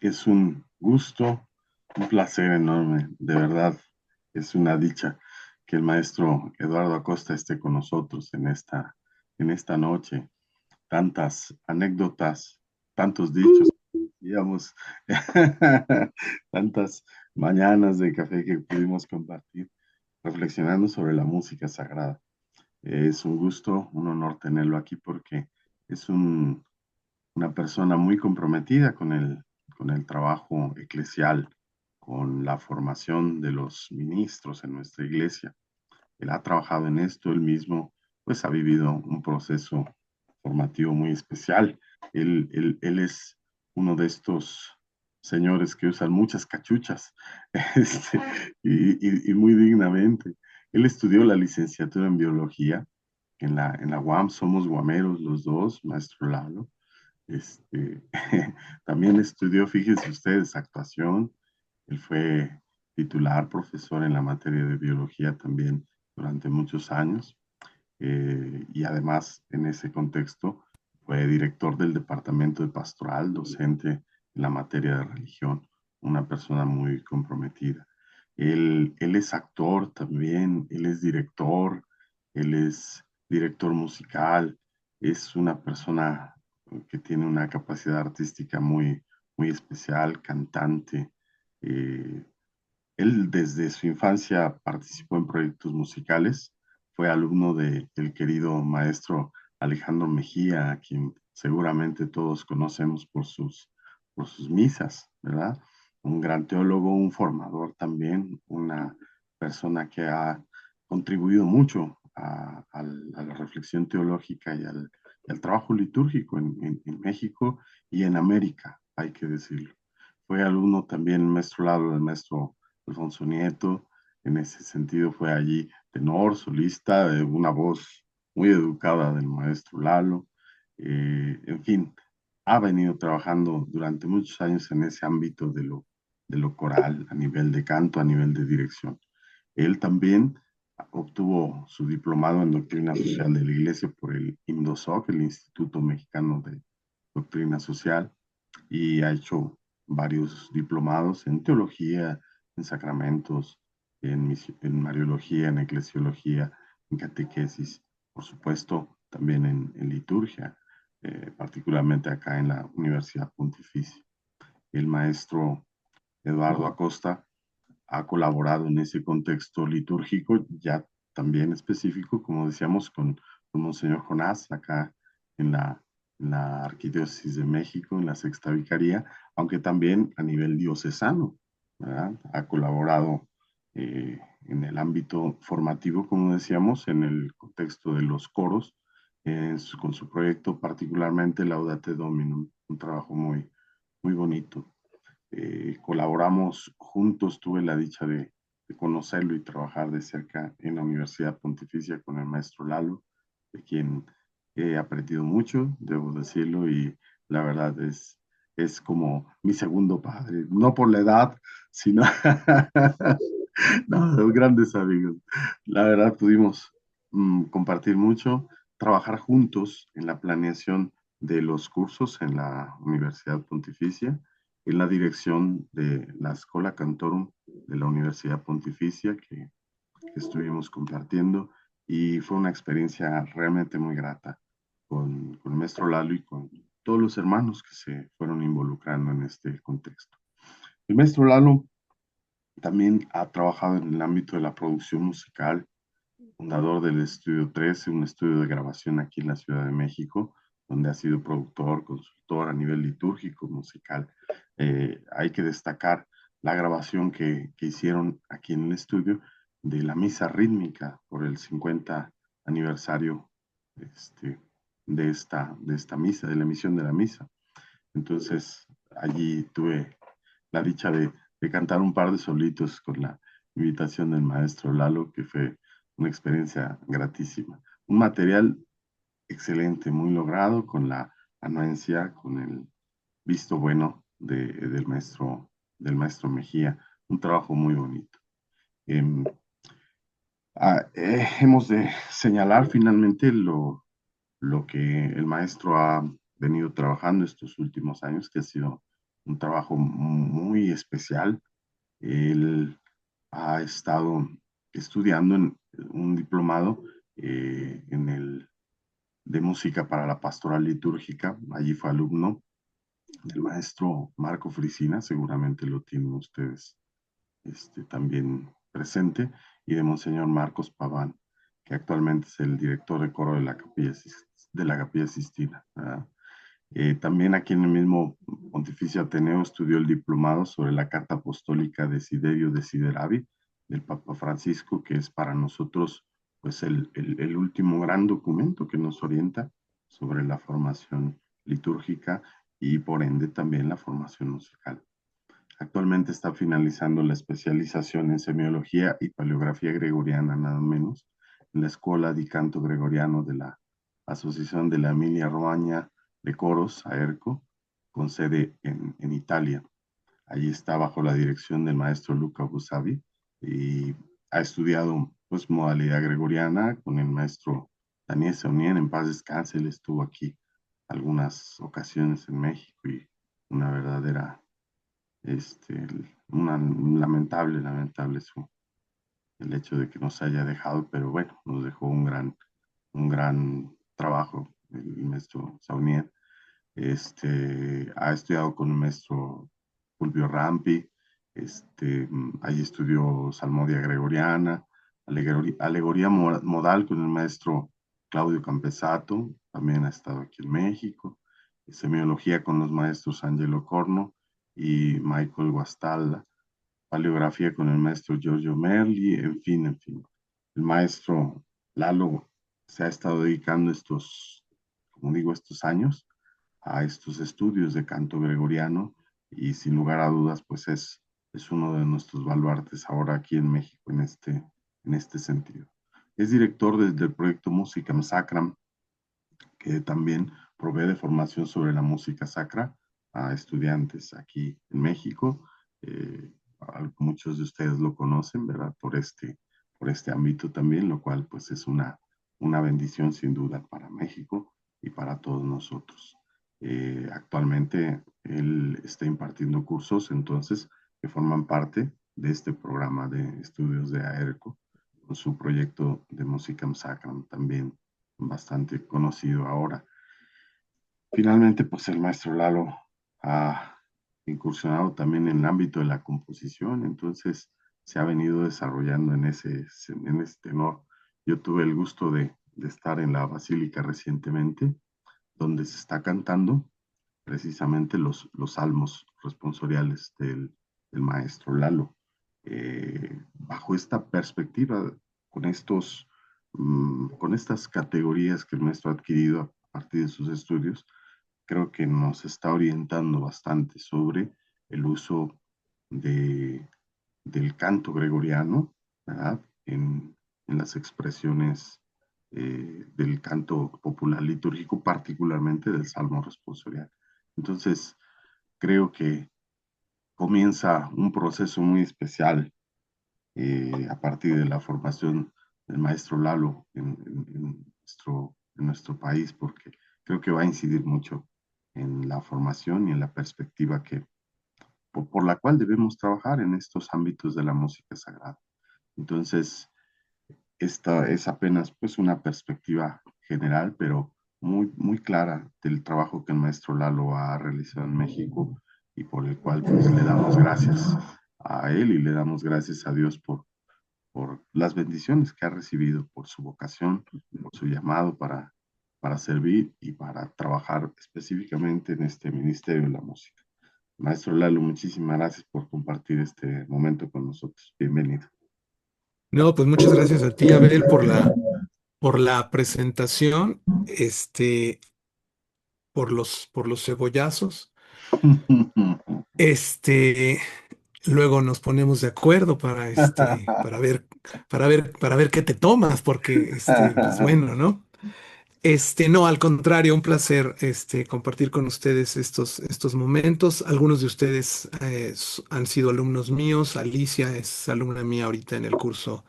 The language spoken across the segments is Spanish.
Es un gusto, un placer enorme, de verdad. Es una dicha que el maestro Eduardo Acosta esté con nosotros en esta noche. Tantas anécdotas, tantos dichos, digamos, tantas mañanas de café que pudimos compartir reflexionando sobre la música sagrada. Es un gusto, un honor tenerlo aquí porque es una persona muy comprometida con el trabajo eclesial, con la formación de los ministros en nuestra iglesia. Él ha trabajado en esto, él mismo, pues ha vivido un proceso formativo muy especial. Él es uno de estos señores que usan muchas cachuchas este, y muy dignamente. Él estudió la licenciatura en biología en la UAM, somos guameros los dos, maestro Lalo. Este, también estudió, fíjense ustedes, actuación. Él fue titular, profesor en la materia de biología también durante muchos años. Y además, en ese contexto, fue director del departamento de pastoral, docente en la materia de religión, una persona muy comprometida. Él es actor también, él es director musical, es una persona que tiene una capacidad artística muy especial, cantante. Eh, Él desde su infancia participó en proyectos musicales, fue alumno del querido maestro Alejandro Mejía, a quien seguramente todos conocemos por sus misas, ¿verdad? Un gran teólogo, un formador también, una persona que ha contribuido mucho a la reflexión teológica y al trabajo litúrgico en México y en América, hay que decirlo. Fue alumno también, maestro Lalo, del maestro Alfonso Nieto. En ese sentido fue allí tenor, solista, una voz muy educada del maestro Lalo. En fin, ha venido trabajando durante muchos años en ese ámbito de lo coral, a nivel de canto, a nivel de dirección. Él también obtuvo su diplomado en Doctrina Social de la Iglesia por el INDOSOC, el Instituto Mexicano de Doctrina Social, y ha hecho varios diplomados en teología, en sacramentos, en mariología, en eclesiología, en catequesis, por supuesto, también en liturgia, particularmente acá en la Universidad Pontificia. El maestro Eduardo Acosta ha colaborado en ese contexto litúrgico, ya también específico, como decíamos, con Monseñor Jonás, acá en en la Arquidiócesis de México, en la Sexta Vicaría, aunque también a nivel diocesano, ¿verdad? Ha colaborado en el ámbito formativo, como decíamos, en el contexto de los coros, con su proyecto particularmente Laudate Dominum, un trabajo muy bonito. Colaboramos juntos, tuve la dicha de conocerlo y trabajar de cerca en la Universidad Pontificia con el maestro Lalo, de quien he aprendido mucho, debo decirlo, y la verdad es como mi segundo padre, no por la edad, sino no, grandes amigos. La verdad pudimos compartir mucho, trabajar juntos en la planeación de los cursos en la Universidad Pontificia, en la dirección de la Escola Cantorum de la Universidad Pontificia que estuvimos compartiendo y fue una experiencia realmente muy grata con el maestro Lalo y con todos los hermanos que se fueron involucrando en este contexto. El maestro Lalo también ha trabajado en el ámbito de la producción musical, fundador del Estudio 13, un estudio de grabación aquí en la Ciudad de México, donde ha sido productor, consultor a nivel litúrgico, musical. Hay que destacar la grabación que hicieron aquí en el estudio de la misa rítmica por el 50 aniversario este, de esta misa, de la emisión de la misa. Entonces, allí tuve la dicha de cantar un par de solitos con la invitación del maestro Lalo, que fue una experiencia gratísima. Un material excelente, muy logrado, con la anuencia, con el visto bueno del maestro Mejía. Un trabajo muy bonito. Eh, hemos de señalar finalmente lo que el maestro ha venido trabajando estos últimos años, que ha sido un trabajo muy especial. Él ha estado estudiando en un diplomado de música para la pastoral litúrgica. Allí fue alumno del maestro Marco Frisina, seguramente lo tienen ustedes también presente, y de Monseñor Marcos Paván, que actualmente es el director de coro de la Capilla Sistina, ¿verdad? También aquí en el mismo Pontificio Ateneo estudió el diplomado sobre la Carta Apostólica de Desiderio Desideravi del Papa Francisco, que es para nosotros pues el último gran documento que nos orienta sobre la formación litúrgica y por ende también la formación musical. Actualmente está finalizando la especialización en semiología y paleografía gregoriana, nada menos, en la Escuela di Canto Gregoriano de la Asociación de la Emilia Romagna de Coros, AERCO, con sede en Italia. Allí está bajo la dirección del maestro Luca Busavi y ha estudiado pues modalidad gregoriana con el maestro Daniel Saunien, en paz descanse. Él estuvo aquí algunas ocasiones en México y una verdadera una lamentable el hecho de que nos haya dejado, pero bueno, nos dejó un gran trabajo el maestro Saunier. Ha estudiado con el maestro Fulvio Rampi, ahí estudió Salmodia Gregoriana, alegoría modal con el maestro Claudio Campesato, también ha estado aquí en México, semiología con los maestros Angelo Corno y Michael Guastalla, paleografía con el maestro Giorgio Merli, en fin. El maestro Lalo se ha estado dedicando como digo, estos años a estos estudios de canto gregoriano y sin lugar a dudas, pues es uno de nuestros baluartes ahora aquí en México en este sentido. Es director del proyecto Musicam Sacram, que también provee de formación sobre la música sacra a estudiantes aquí en México. Muchos de ustedes lo conocen, ¿verdad? Por este ámbito también, lo cual pues es una bendición sin duda para México y para todos nosotros. Actualmente él está impartiendo cursos entonces que forman parte de este programa de estudios de AERCO, con su proyecto de Musicam Sacram también bastante conocido ahora. Finalmente, pues el maestro Lalo ha incursionado también en el ámbito de la composición, entonces se ha venido desarrollando en ese tenor. Yo tuve el gusto de estar en la Basílica recientemente, donde se está cantando precisamente los salmos responsoriales del maestro Lalo. Bajo esta perspectiva, con con estas categorías que el maestro ha adquirido a partir de sus estudios, creo que nos está orientando bastante sobre el uso de, del canto gregoriano, ¿verdad? En las expresiones del canto popular litúrgico, particularmente del salmo responsorial. Entonces, creo que comienza un proceso muy especial a partir de la formación del maestro Lalo en nuestro país, porque creo que va a incidir mucho en la formación y en la perspectiva por la cual debemos trabajar en estos ámbitos de la música sagrada. Entonces, esta es apenas pues una perspectiva general, pero muy clara del trabajo que el maestro Lalo ha realizado en México y por el cual pues le damos gracias a él y le damos gracias a Dios por las bendiciones que ha recibido, por su vocación, por su llamado para servir y para trabajar específicamente en este Ministerio de la Música. Maestro Lalo, muchísimas gracias por compartir este momento con nosotros. Bienvenido. No, pues muchas gracias a ti, Abel, por la presentación, por los cebollazos. Este, luego nos ponemos de acuerdo para ver qué te tomas, porque, pues bueno, ¿no? No, al contrario, un placer, compartir con ustedes estos momentos. Algunos de ustedes han sido alumnos míos. Alicia es alumna mía ahorita en el curso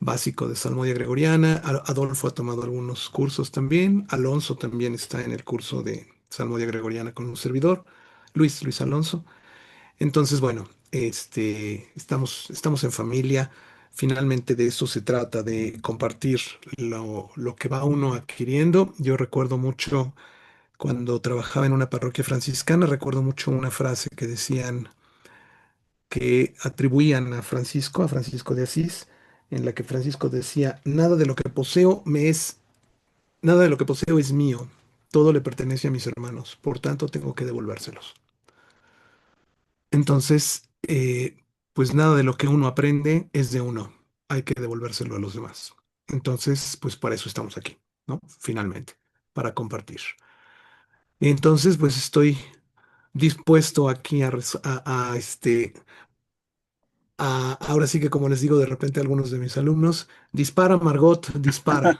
básico de Salmodia Gregoriana. Adolfo ha tomado algunos cursos también. Alonso también está en el curso de Salmodia Gregoriana con un servidor. Luis Alonso. Entonces, bueno, estamos en familia. Finalmente de eso se trata, de compartir lo que va uno adquiriendo. Yo recuerdo mucho cuando trabajaba en una parroquia franciscana, recuerdo mucho una frase que decían, que atribuían a Francisco de Asís, en la que Francisco decía, nada de lo que poseo es mío, todo le pertenece a mis hermanos, por tanto tengo que devolvérselos. Entonces, pues nada de lo que uno aprende es de uno, hay que devolvérselo a los demás. Entonces, pues para eso estamos aquí, ¿no? Finalmente, para compartir. Entonces, pues estoy dispuesto aquí ahora sí que como les digo de repente a algunos de mis alumnos, dispara Margot, dispara,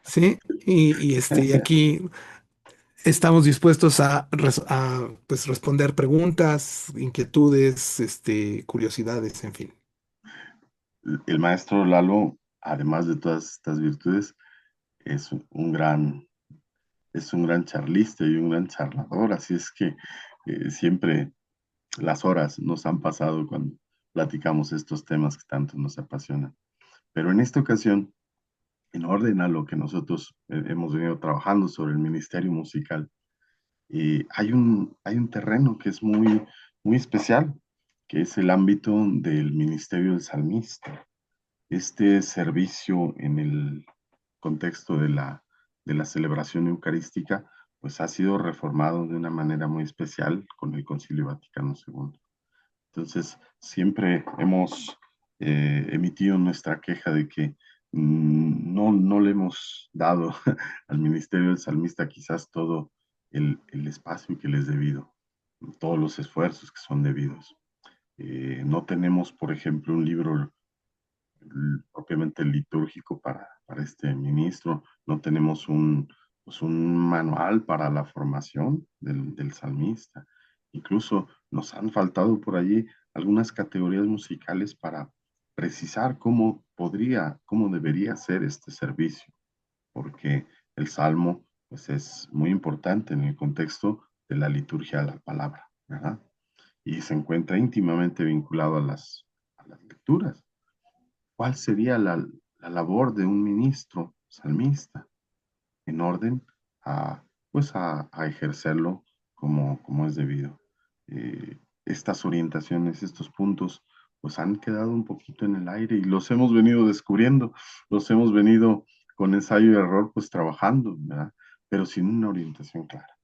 ¿sí? Y aquí estamos dispuestos pues, responder preguntas, inquietudes, curiosidades, en fin. El maestro Lalo, además de todas estas virtudes, es es un gran charlista y un gran charlador, así es que siempre las horas nos han pasado cuando platicamos estos temas que tanto nos apasionan. Pero en esta ocasión, en orden a lo que nosotros hemos venido trabajando sobre el ministerio musical, hay un terreno que es muy especial, que es el ámbito del ministerio del salmista. Este servicio en el contexto de de la celebración eucarística, pues ha sido reformado de una manera muy especial con el Concilio Vaticano II. Entonces, siempre hemos emitido nuestra queja de que no le hemos dado al ministerio del salmista quizás todo el espacio que les es debido, todos los esfuerzos que son debidos. No tenemos, por ejemplo, un libro propiamente litúrgico para este ministro, no tenemos pues un manual para la formación del salmista. Incluso nos han faltado por allí algunas categorías musicales para precisar cómo debería ser este servicio, porque el salmo pues es muy importante en el contexto de la liturgia de la palabra, ¿verdad? Y se encuentra íntimamente vinculado a a las lecturas. ¿Cuál sería la labor de un ministro salmista en orden a, a ejercerlo como es debido? Estas orientaciones, estos puntos, pues han quedado un poquito en el aire y los hemos venido descubriendo, los hemos venido con ensayo y error, pues trabajando, ¿verdad? Pero sin una orientación clara.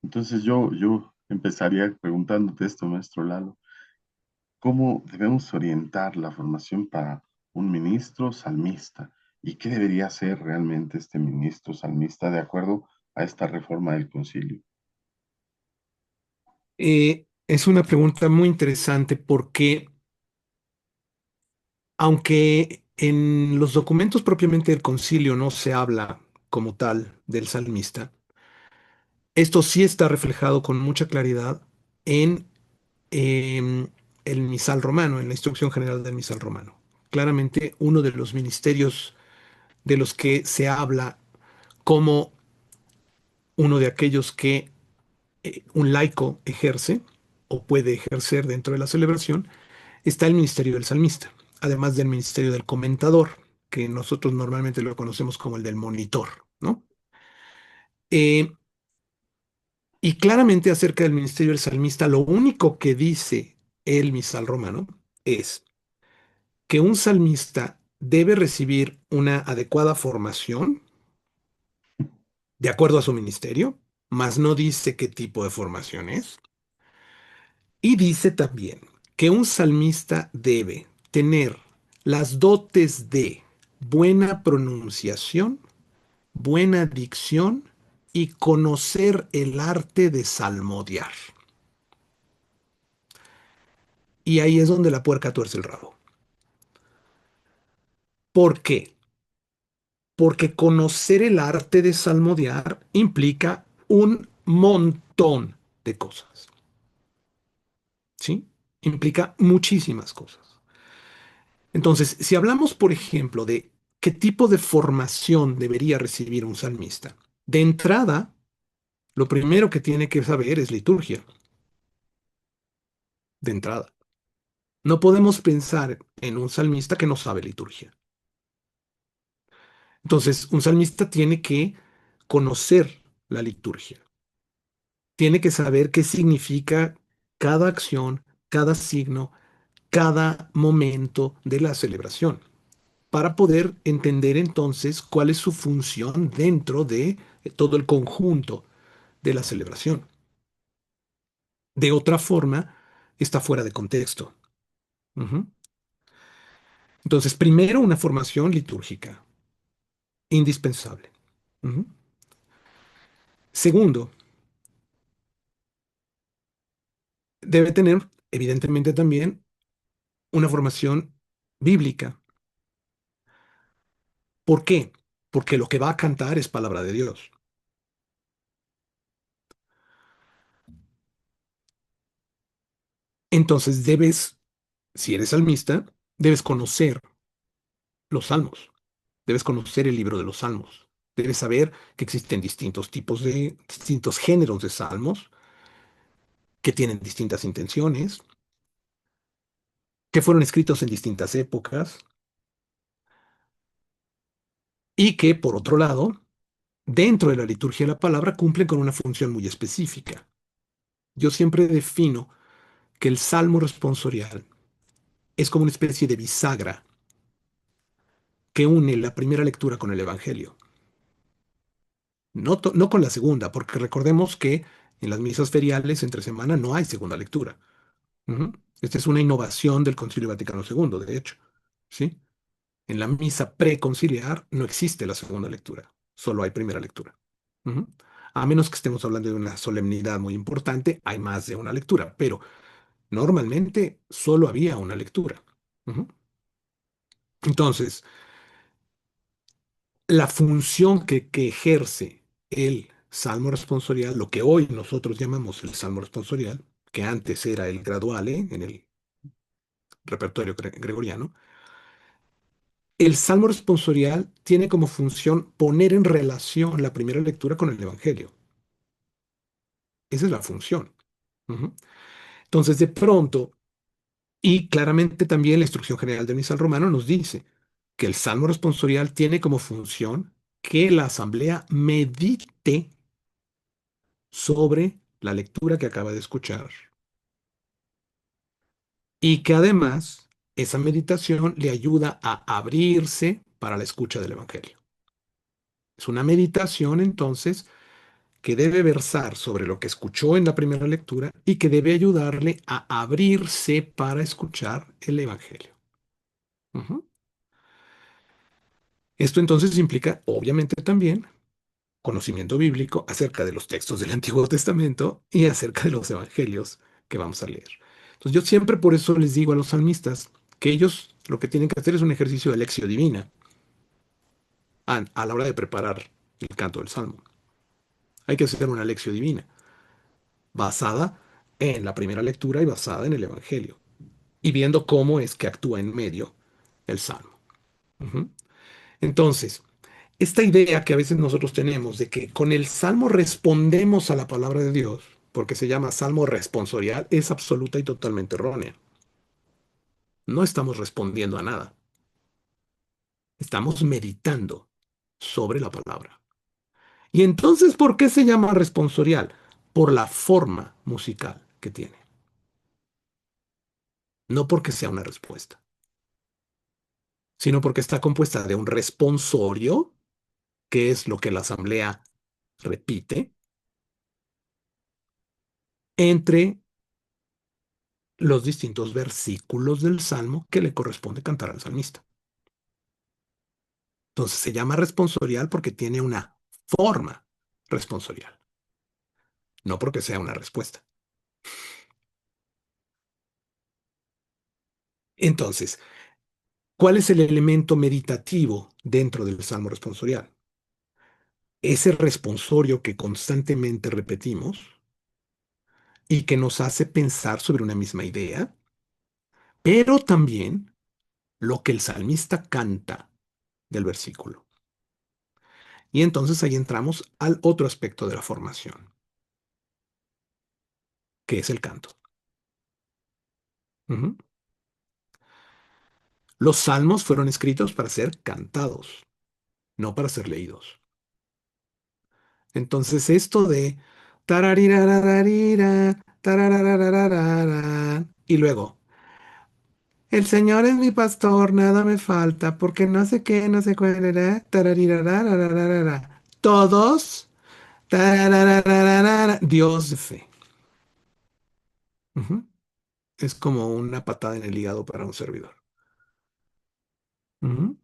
Entonces yo empezaría preguntándote esto, maestro Lalo. ¿Cómo debemos orientar la formación para un ministro salmista? ¿Y qué debería ser realmente este ministro salmista de acuerdo a esta reforma del concilio? Es una pregunta muy interesante porque, aunque en los documentos propiamente del concilio no se habla como tal del salmista, esto sí está reflejado con mucha claridad en el misal romano, en la instrucción general del misal romano. Claramente uno de los ministerios de los que se habla como uno de aquellos que un laico ejerce o puede ejercer dentro de la celebración, está el ministerio del salmista, además del ministerio del comentador, que nosotros normalmente lo conocemos como el del monitor, ¿no? Eh, y claramente acerca del ministerio del salmista, lo único que dice el misal romano es que un salmista debe recibir una adecuada formación de acuerdo a su ministerio, mas no dice qué tipo de formación es. Y dice también que un salmista debe tener las dotes de buena pronunciación, buena dicción y conocer el arte de salmodiar. Y ahí es donde la puerca tuerce el rabo. ¿Por qué? Porque conocer el arte de salmodiar implica un montón de cosas, ¿sí? Implica muchísimas cosas. Entonces, si hablamos, por ejemplo, de qué tipo de formación debería recibir un salmista, de entrada, lo primero que tiene que saber es liturgia. de entrada. No podemos pensar en un salmista que no sabe liturgia. Entonces, un salmista tiene que conocer la liturgia, tiene que saber qué significa cada acción, cada signo, cada momento de la celebración, para poder entender entonces cuál es su función dentro de todo el conjunto de la celebración. De otra forma, está fuera de contexto. Ujú. Entonces, primero, una formación litúrgica, indispensable. Ujú. Segundo, debe tener, evidentemente, también una formación bíblica. ¿Por qué? Porque lo que va a cantar es palabra de Dios. Entonces debes, si eres salmista, debes conocer los salmos, debes conocer el libro de los salmos, debes saber que existen distintos tipos de, distintos géneros de salmos, que tienen distintas intenciones, que fueron escritos en distintas épocas y que, por otro lado, dentro de la liturgia de la palabra cumplen con una función muy específica. Yo siempre defino que el salmo responsorial es como una especie de bisagra que une la primera lectura con el Evangelio. No, no con la segunda, porque recordemos que en las misas feriales entre semana no hay segunda lectura. Ujú. Esta es una innovación del Concilio Vaticano II, de hecho. ¿Sí? En la misa preconciliar no existe la segunda lectura, solo hay primera lectura. Ujú. A menos que estemos hablando de una solemnidad muy importante, hay más de una lectura, pero normalmente solo había una lectura. Ujú. Entonces, la función que ejerce el salmo responsorial, lo que hoy nosotros llamamos el salmo responsorial, que antes era el graduale en el repertorio gregoriano, el salmo responsorial tiene como función poner en relación la primera lectura con el Evangelio. Esa es la función. Ujú. Entonces, de pronto, y claramente también la instrucción general del misal romano nos dice que el salmo responsorial tiene como función que la asamblea medite sobre la lectura que acaba de escuchar y que además esa meditación le ayuda a abrirse para la escucha del Evangelio. Es una meditación entonces que debe versar sobre lo que escuchó en la primera lectura y que debe ayudarle a abrirse para escuchar el Evangelio. Ujú. Esto entonces implica, obviamente, también conocimiento bíblico acerca de los textos del Antiguo Testamento y acerca de los evangelios que vamos a leer. Entonces yo siempre por eso les digo a los salmistas que ellos lo que tienen que hacer es un ejercicio de lección divina a la hora de preparar el canto del salmo. Hay que hacer una lección divina basada en la primera lectura y basada en el evangelio y viendo cómo es que actúa en medio el salmo. Ujú. Entonces, esta idea que a veces nosotros tenemos de que con el salmo respondemos a la palabra de Dios, porque se llama salmo responsorial, es absoluta y totalmente errónea. No estamos respondiendo a nada, estamos meditando sobre la palabra. Y entonces, ¿por qué se llama responsorial? Por la forma musical que tiene, no porque sea una respuesta, sino porque está compuesta de un responsorio, que es lo que la asamblea repite, entre los distintos versículos del salmo que le corresponde cantar al salmista. Entonces se llama responsorial porque tiene una forma responsorial, no porque sea una respuesta. Entonces, ¿cuál es el elemento meditativo dentro del salmo responsorial? Ese responsorio que constantemente repetimos y que nos hace pensar sobre una misma idea, pero también lo que el salmista canta del versículo. Y entonces ahí entramos al otro aspecto de la formación, que es el canto. Ujú. Los salmos fueron escritos para ser cantados, no para ser leídos. Entonces, esto de tararirarararira, tarararararara, y luego, el Señor es mi pastor, nada me falta, porque no sé qué, no sé cuál era, tararirararararara. Todos, tarararararara, Dios de fe. Ujú. Es como una patada en el hígado para un servidor. Ujú.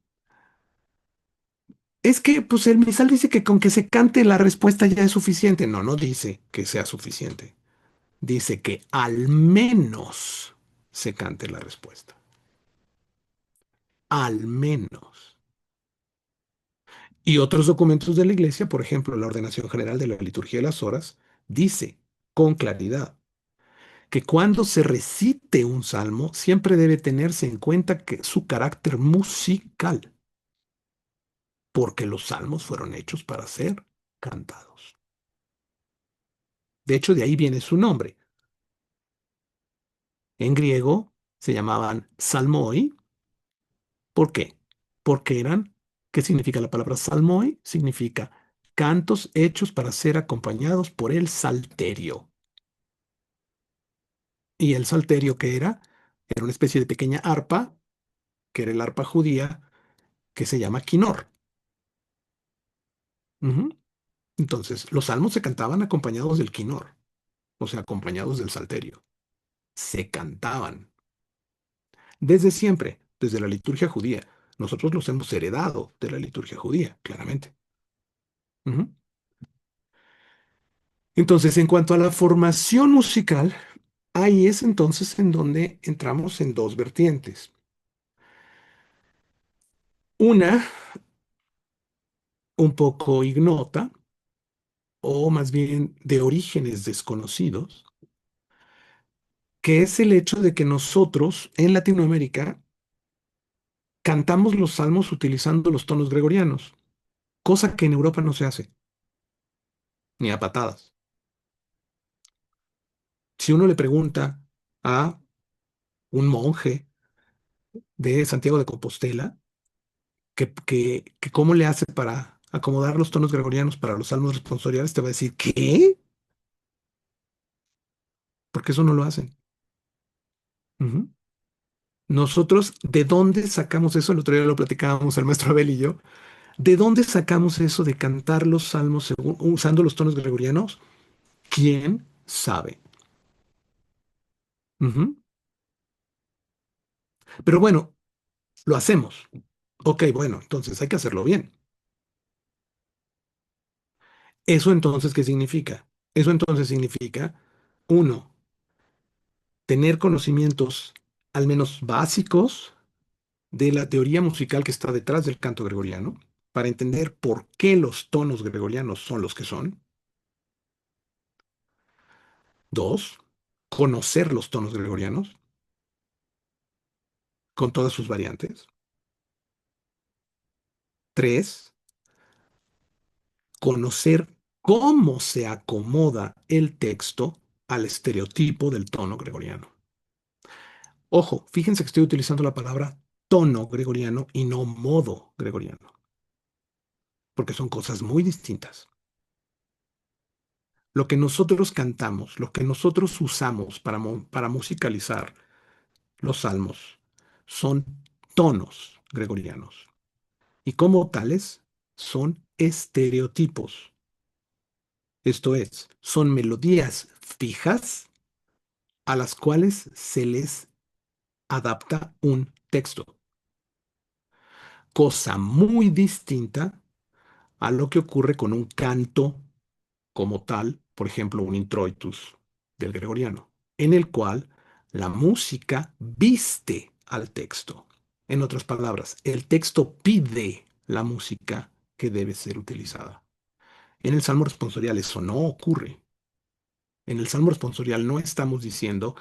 Es que, pues el misal dice que con que se cante la respuesta ya es suficiente. No, no dice que sea suficiente. Dice que al menos se cante la respuesta. Al menos. Y otros documentos de la Iglesia, por ejemplo, la Ordenación General de la Liturgia de las Horas, dice con claridad que cuando se recite un salmo, siempre debe tenerse en cuenta que su carácter musical, porque los salmos fueron hechos para ser cantados. De hecho, de ahí viene su nombre. En griego se llamaban salmoi. ¿Por qué? Porque eran, ¿qué significa la palabra salmoi? Significa cantos hechos para ser acompañados por el salterio. ¿Y el salterio qué era? Era una especie de pequeña arpa, que era el arpa judía, que se llama quinor. Ujú. Entonces, los salmos se cantaban acompañados del quinor, o sea, acompañados del salterio. Se cantaban desde siempre, desde la liturgia judía. Nosotros los hemos heredado de la liturgia judía, claramente. Ujú. Entonces, en cuanto a la formación musical, ahí es entonces en donde entramos en dos vertientes. Una, un poco ignota, o más bien de orígenes desconocidos, que es el hecho de que nosotros en Latinoamérica cantamos los salmos utilizando los tonos gregorianos, cosa que en Europa no se hace, ni a patadas. Si uno le pregunta a un monje de Santiago de Compostela que cómo le hace para acomodar los tonos gregorianos para los salmos responsoriales, te va a decir, ¿qué? Porque eso no lo hacen. Ujú. Nosotros, ¿de dónde sacamos eso? El otro día lo platicábamos el maestro Abel y yo. ¿De dónde sacamos eso de cantar los salmos usando los tonos gregorianos? ¿Quién sabe? Ujú. Pero bueno, lo hacemos. Ok, bueno, entonces hay que hacerlo bien. ¿Eso entonces qué significa? Eso entonces significa, uno, tener conocimientos al menos básicos de la teoría musical que está detrás del canto gregoriano, para entender por qué los tonos gregorianos son los que son. Dos, conocer los tonos gregorianos con todas sus variantes. Tres, conocer cómo se acomoda el texto al estereotipo del tono gregoriano. Ojo, fíjense que estoy utilizando la palabra tono gregoriano y no modo gregoriano, porque son cosas muy distintas. Lo que nosotros cantamos, lo que nosotros usamos para musicalizar los salmos, son tonos gregorianos y como tales son estereotipos. Esto es, son melodías fijas a las cuales se les adapta un texto, cosa muy distinta a lo que ocurre con un canto como tal, por ejemplo, un introitus del gregoriano, en el cual la música viste al texto. En otras palabras, el texto pide la música que debe ser utilizada. En el Salmo responsorial eso no ocurre. En el Salmo responsorial no estamos diciendo,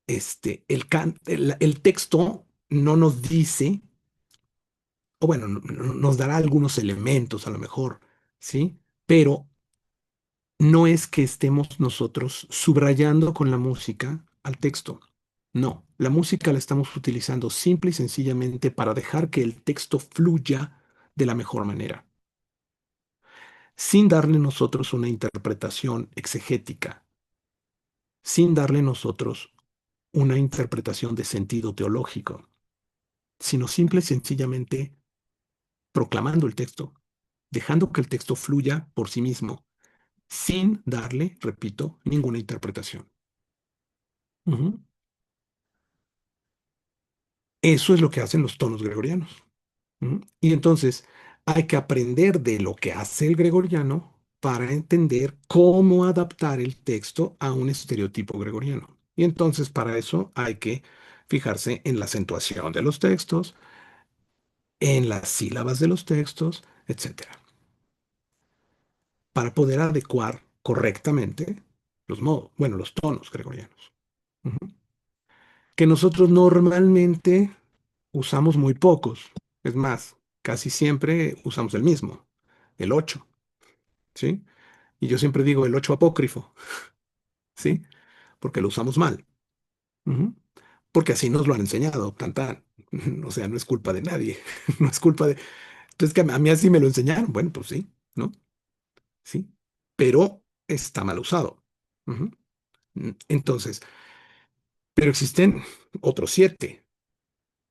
el texto no nos dice, o bueno, nos dará algunos elementos a lo mejor, ¿sí? Pero no es que estemos nosotros subrayando con la música al texto. No, la música la estamos utilizando simple y sencillamente para dejar que el texto fluya de la mejor manera, sin darle nosotros una interpretación exegética, sin darle nosotros una interpretación de sentido teológico, sino simple y sencillamente proclamando el texto, dejando que el texto fluya por sí mismo, sin darle, repito, ninguna interpretación. Ujú. Eso es lo que hacen los tonos gregorianos. Ujú. Y entonces hay que aprender de lo que hace el gregoriano para entender cómo adaptar el texto a un estereotipo gregoriano. Y entonces para eso hay que fijarse en la acentuación de los textos, en las sílabas de los textos, etcétera, para poder adecuar correctamente los modos, bueno, los tonos gregorianos. Ujú. Que nosotros normalmente usamos muy pocos. Es más, casi siempre usamos el mismo, el 8, ¿sí? Y yo siempre digo el 8 apócrifo, ¿sí? Porque lo usamos mal. Ujú. Porque así nos lo han enseñado, tan tan. O sea, no es culpa de nadie, no es culpa de... Entonces, que a mí así me lo enseñaron. Bueno, pues sí, ¿no? Sí. Pero está mal usado. Ujú. Entonces, pero existen otros 7.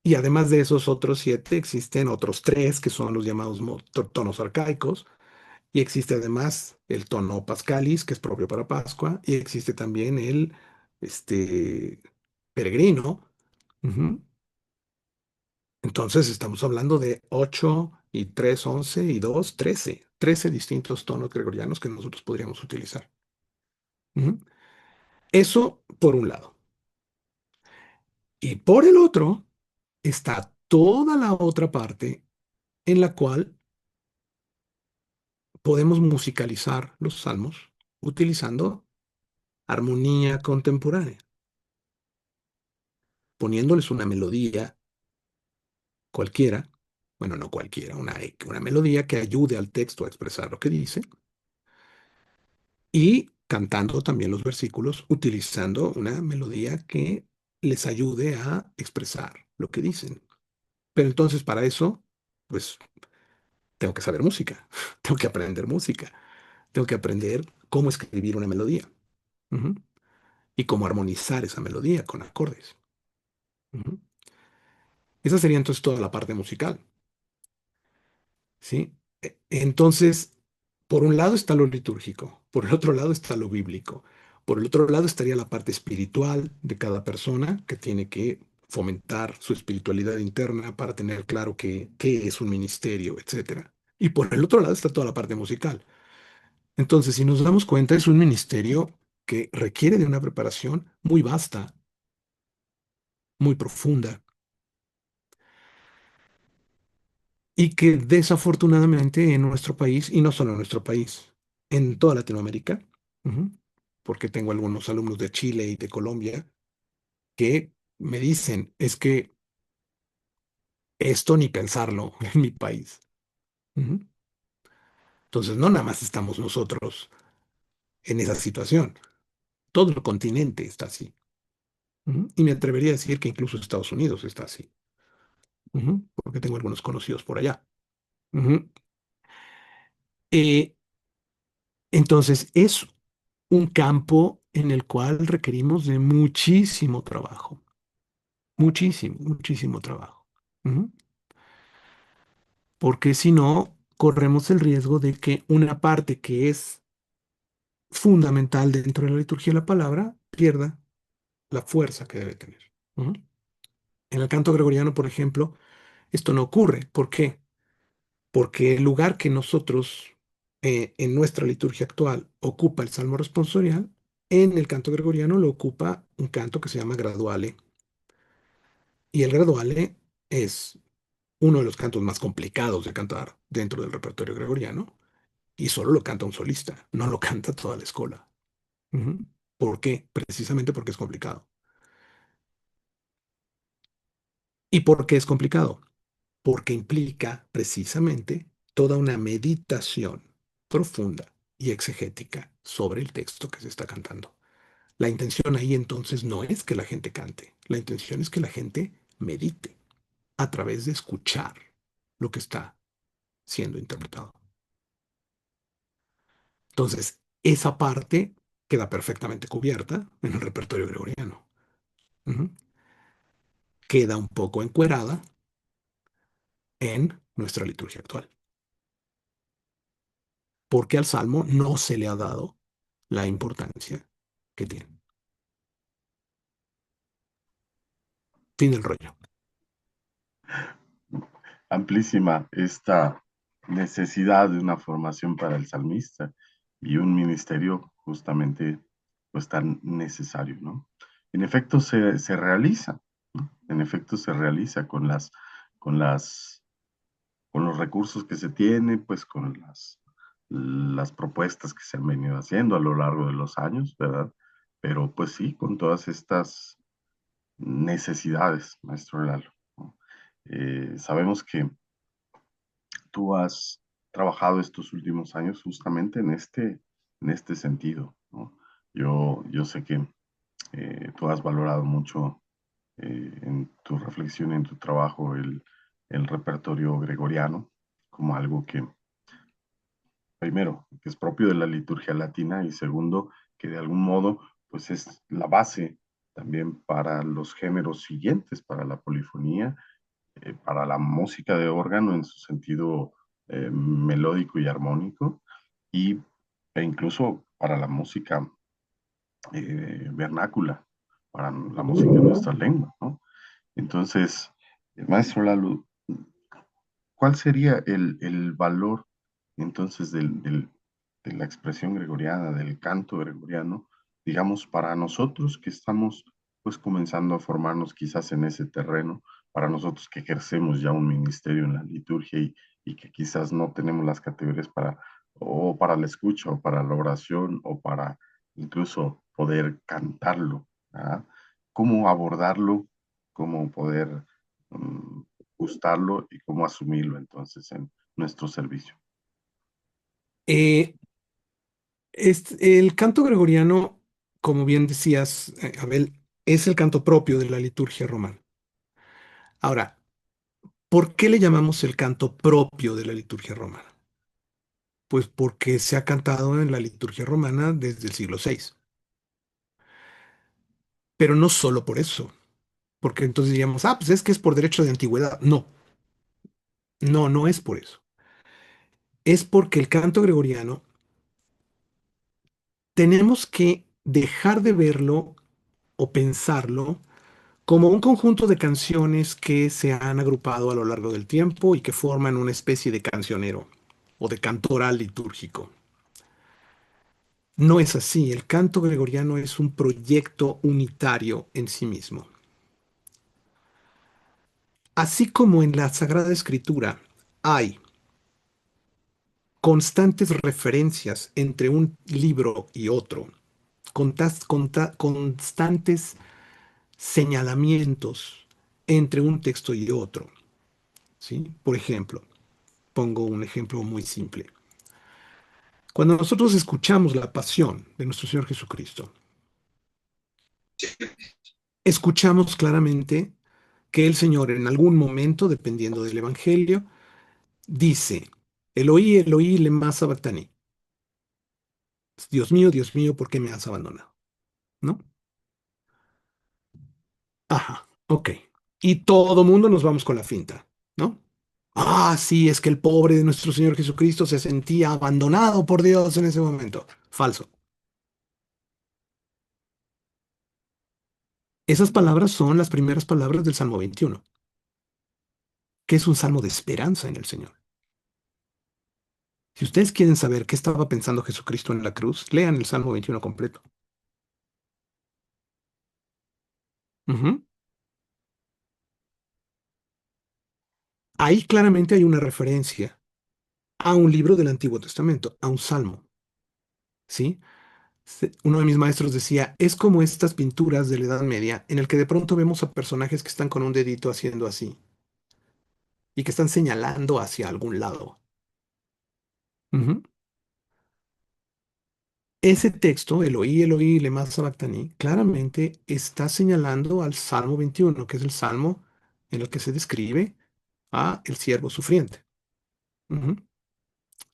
Y además de esos otros 7, existen otros 3 que son los llamados tonos arcaicos. Y existe además el tono pascalis, que es propio para Pascua. Y existe también el este, peregrino. Ujú. Entonces estamos hablando de 8 y 3, 11 y 2, 13. 13 distintos tonos gregorianos que nosotros podríamos utilizar. Ujú. Eso por un lado. Y por el otro está toda la otra parte en la cual podemos musicalizar los salmos utilizando armonía contemporánea, poniéndoles una melodía cualquiera, bueno, no cualquiera, una melodía que ayude al texto a expresar lo que dice y cantando también los versículos utilizando una melodía que les ayude a expresar lo que dicen. Pero entonces para eso, pues tengo que saber música, tengo que aprender música, tengo que aprender cómo escribir una melodía. Ujú. Y cómo armonizar esa melodía con acordes. Ujú. Esa sería entonces toda la parte musical, ¿sí? Entonces, por un lado está lo litúrgico, por el otro lado está lo bíblico, por el otro lado estaría la parte espiritual de cada persona que tiene que fomentar su espiritualidad interna para tener claro qué es un ministerio, etcétera. Y por el otro lado está toda la parte musical. Entonces, si nos damos cuenta, es un ministerio que requiere de una preparación muy vasta, muy profunda, y que desafortunadamente en nuestro país, y no solo en nuestro país, en toda Latinoamérica, ujú, porque tengo algunos alumnos de Chile y de Colombia que me dicen, es que esto ni pensarlo en mi país. Ujú. Entonces, no nada más estamos nosotros en esa situación, todo el continente está así. Ujú. Y me atrevería a decir que incluso Estados Unidos está así, ujú, porque tengo algunos conocidos por allá. Ujú. Eh, entonces, es un campo en el cual requerimos de muchísimo trabajo, muchísimo, muchísimo trabajo. Ujú. Porque si no, corremos el riesgo de que una parte que es fundamental dentro de la liturgia de la palabra pierda la fuerza que debe tener. Ujú. En el canto gregoriano, por ejemplo, esto no ocurre. ¿Por qué? Porque el lugar que nosotros en nuestra liturgia actual ocupa el salmo responsorial, en el canto gregoriano lo ocupa un canto que se llama graduale. Y el graduale es uno de los cantos más complicados de cantar dentro del repertorio gregoriano y solo lo canta un solista, no lo canta toda la escola. Ujú. ¿Por qué? Precisamente porque es complicado. ¿Y por qué es complicado? Porque implica precisamente toda una meditación profunda y exegética sobre el texto que se está cantando. La intención ahí entonces no es que la gente cante, la intención es que la gente medite a través de escuchar lo que está siendo interpretado. Entonces, esa parte queda perfectamente cubierta en el repertorio gregoriano. Ujú. Queda un poco encuerada en nuestra liturgia actual, porque al salmo no se le ha dado la importancia que tiene. Fin del rollo. Amplísima esta necesidad de una formación para el salmista y un ministerio justamente pues tan necesario, ¿no? En efecto se realiza, ¿no? En efecto se realiza con las, con los recursos que se tiene, pues con las propuestas que se han venido haciendo a lo largo de los años, ¿verdad? Pero pues sí, con todas estas necesidades, maestro Lalo, ¿no? Sabemos que tú has trabajado estos últimos años justamente en este sentido, ¿no? Yo sé que tú has valorado mucho en tu reflexión, en tu trabajo, el repertorio gregoriano como algo que, primero, que es propio de la liturgia latina y segundo, que de algún modo, pues es la base también para los géneros siguientes, para la polifonía, para la música de órgano en su sentido melódico y armónico, y, e incluso para la música vernácula, para la música en nuestra lengua, ¿no? Entonces, maestro Lalo, ¿cuál sería el valor entonces de la expresión gregoriana, del canto gregoriano, digamos, para nosotros que estamos pues comenzando a formarnos quizás en ese terreno, para nosotros que ejercemos ya un ministerio en la liturgia y que quizás no tenemos las categorías para, o para la escucha, o para la oración, o para incluso poder cantarlo, ¿ah? ¿Cómo abordarlo? ¿Cómo poder um, gustarlo y cómo asumirlo entonces en nuestro servicio? Eh, el canto gregoriano, como bien decías, Abel, es el canto propio de la liturgia romana. Ahora, ¿por qué le llamamos el canto propio de la liturgia romana? Pues porque se ha cantado en la liturgia romana desde el siglo VI. Pero no solo por eso, porque entonces diríamos, ah, pues es que es por derecho de antigüedad. No, no, no es por eso. Es porque el canto gregoriano tenemos que dejar de verlo o pensarlo como un conjunto de canciones que se han agrupado a lo largo del tiempo y que forman una especie de cancionero o de cantoral litúrgico. No es así, el canto gregoriano es un proyecto unitario en sí mismo. Así como en la Sagrada Escritura hay constantes referencias entre un libro y otro, constantes señalamientos entre un texto y otro, ¿sí? Por ejemplo, pongo un ejemplo muy simple. Cuando nosotros escuchamos la pasión de nuestro Señor Jesucristo, escuchamos claramente que el Señor en algún momento, dependiendo del Evangelio, dice, Eloí, Eloí, lema sabactani. Dios mío, ¿por qué me has abandonado? ¿No? Ajá, ok. Y todo mundo nos vamos con la finta, ¿no? Ah, sí, es que el pobre de nuestro Señor Jesucristo se sentía abandonado por Dios en ese momento. Falso. Esas palabras son las primeras palabras del Salmo 21, que es un salmo de esperanza en el Señor. Si ustedes quieren saber qué estaba pensando Jesucristo en la cruz, lean el Salmo 21 completo. Ujú. Ahí claramente hay una referencia a un libro del Antiguo Testamento, a un salmo, ¿sí? Uno de mis maestros decía, es como estas pinturas de la Edad Media en el que de pronto vemos a personajes que están con un dedito haciendo así y que están señalando hacia algún lado. Ujú. ese texto, Eloí, Eloí, lema sabactani, claramente está señalando al Salmo 21, que es el salmo en el que se describe a el siervo sufriente. Ujú.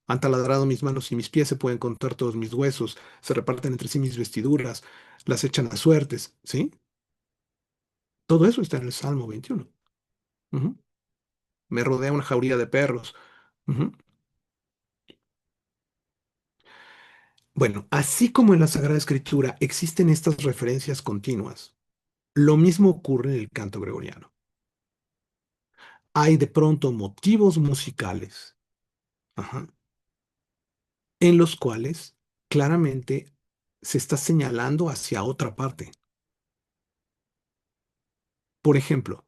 Han taladrado mis manos y mis pies, se pueden contar todos mis huesos, se reparten entre sí mis vestiduras, las echan a suertes, ¿sí? Todo eso está en el Salmo 21. Ujú. Me rodea una jauría de perros. Ujú. Bueno, así como en la Sagrada Escritura existen estas referencias continuas, lo mismo ocurre en el canto gregoriano. Hay de pronto motivos musicales, ajá, en los cuales claramente se está señalando hacia otra parte. Por ejemplo,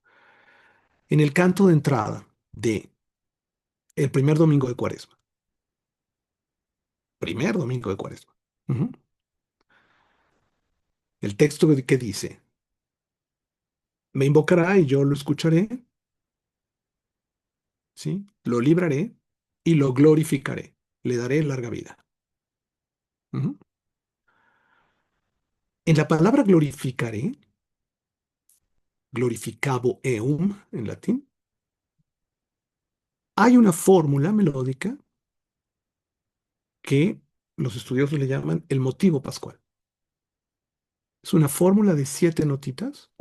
en el canto de entrada de el primer domingo de Cuaresma, primer domingo de Cuaresma, ujú, el texto que dice, me invocará y yo lo escucharé, ¿sí? Lo libraré y lo glorificaré, le daré larga vida. Ujú. En la palabra glorificaré, glorificabo eum en latín, hay una fórmula melódica que los estudiosos le llaman el motivo pascual. Es una fórmula de 7 notitas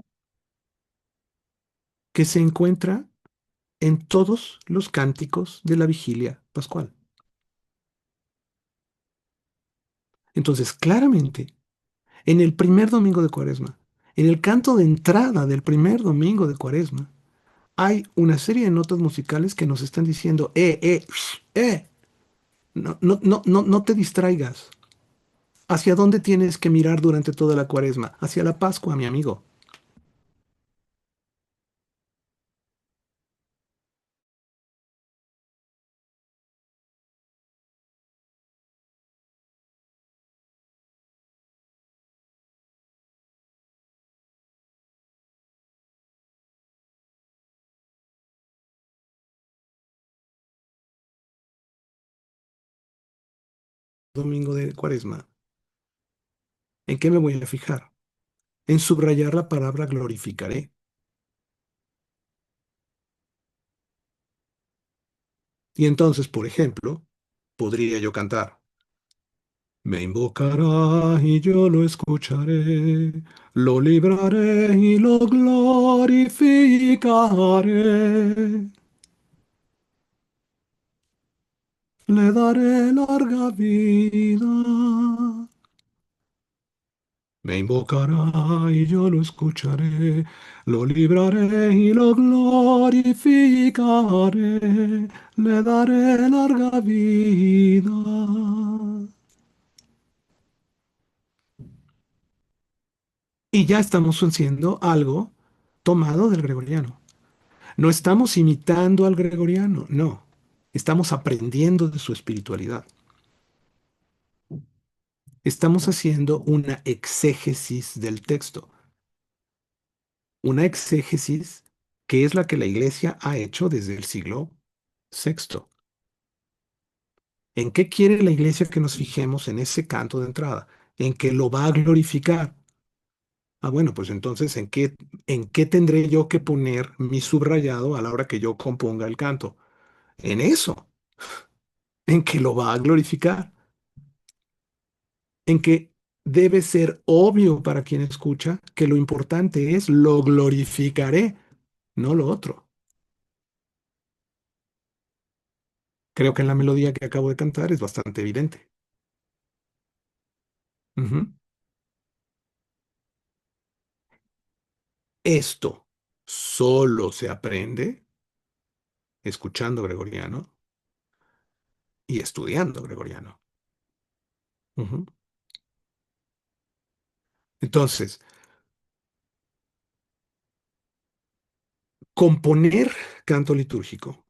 que se encuentra en todos los cánticos de la vigilia pascual. Entonces, claramente, en el primer domingo de Cuaresma, en el canto de entrada del primer domingo de Cuaresma, hay una serie de notas musicales que nos están diciendo, no, no, no, no, no te distraigas. ¿Hacia dónde tienes que mirar durante toda la Cuaresma? Hacia la Pascua, mi amigo. Domingo de Cuaresma. ¿En qué me voy a fijar? En subrayar la palabra glorificaré. Y entonces, por ejemplo, podría yo cantar, me invocará y yo lo escucharé, lo libraré y lo glorificaré, le daré larga vida. Me invocará y yo lo escucharé, lo libraré y lo glorificaré, le daré larga vida. Y ya estamos haciendo algo tomado del gregoriano. No estamos imitando al gregoriano, no. Estamos aprendiendo de su espiritualidad. Estamos haciendo una exégesis del texto, una exégesis que es la que la Iglesia ha hecho desde el siglo sexto. ¿En qué quiere la Iglesia que nos fijemos en ese canto de entrada? En que lo va a glorificar. Ah, bueno, pues entonces, en qué tendré yo que poner mi subrayado a la hora que yo componga el canto? En eso, en que lo va a glorificar, en que debe ser obvio para quien escucha que lo importante es lo glorificaré, no lo otro. Creo que en la melodía que acabo de cantar es bastante evidente. Ujú. Esto solo se aprende escuchando gregoriano y estudiando gregoriano. Ujú. Entonces, componer canto litúrgico,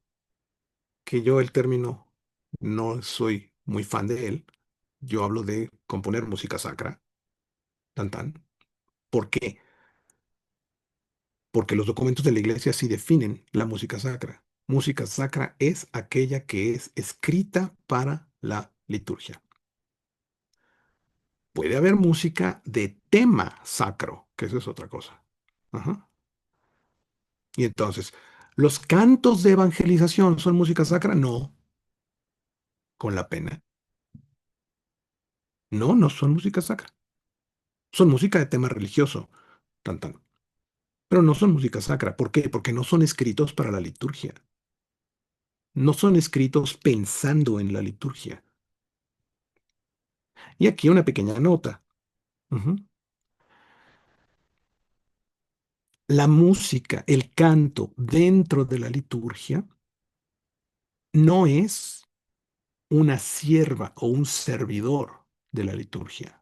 que yo el término no soy muy fan de él, yo hablo de componer música sacra, tan tan. ¿Por qué? Porque los documentos de la iglesia sí definen la música sacra. Música sacra es aquella que es escrita para la liturgia. Puede haber música de tema sacro, que eso es otra cosa. Ajá. Y entonces, ¿los cantos de evangelización son música sacra? No, con la pena. No, no son música sacra. Son música de tema religioso, tan tan. Pero no son música sacra. ¿Por qué? Porque no son escritos para la liturgia. No son escritos pensando en la liturgia. Y aquí una pequeña nota. Ujú. La música, el canto dentro de la liturgia no es una sierva o un servidor de la liturgia.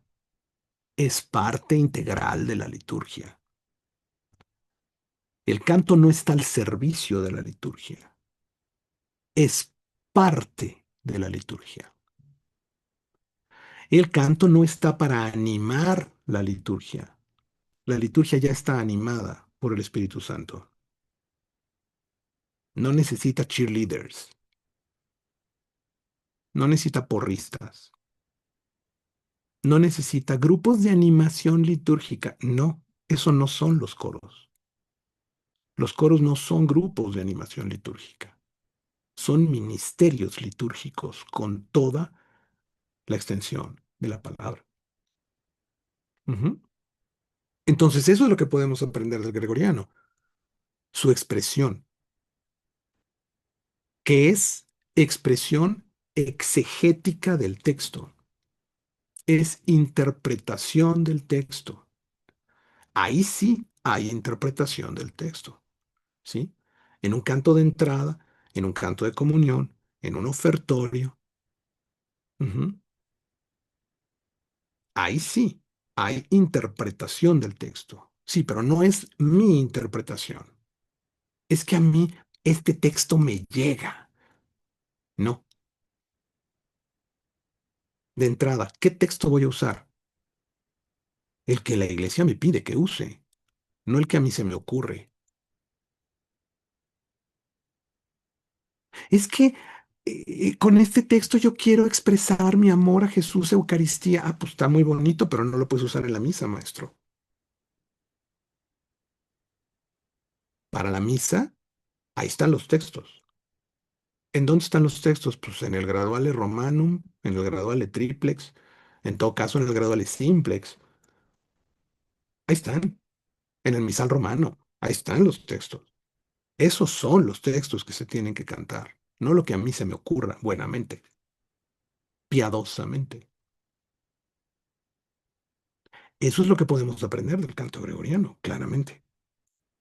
Es parte integral de la liturgia. El canto no está al servicio de la liturgia. Es parte de la liturgia. El canto no está para animar la liturgia. La liturgia ya está animada por el Espíritu Santo. No necesita cheerleaders, no necesita porristas, no necesita grupos de animación litúrgica. No, eso no son los coros. Los coros no son grupos de animación litúrgica, son ministerios litúrgicos con toda la extensión de la palabra. Ujú. Entonces, eso es lo que podemos aprender del gregoriano, su expresión, que es expresión exegética del texto, es interpretación del texto. Ahí sí hay interpretación del texto, ¿sí? En un canto de entrada, en un canto de comunión, en un ofertorio. Ujú. Ahí sí hay interpretación del texto. Sí, pero no es mi interpretación. Es que a mí este texto me llega. No, de entrada, ¿qué texto voy a usar? El que la iglesia me pide que use, no el que a mí se me ocurre. Es que con este texto yo quiero expresar mi amor a Jesús Eucaristía. Ah, pues está muy bonito, pero no lo puedes usar en la misa, maestro. Para la misa, ahí están los textos. ¿En dónde están los textos? Pues en el Graduale Romanum, en el Graduale Triplex, en todo caso en el Graduale Simplex. Ahí están, en el Misal Romano. Ahí están los textos. Esos son los textos que se tienen que cantar, no lo que a mí se me ocurra buenamente, piadosamente. Eso es lo que podemos aprender del canto gregoriano, claramente.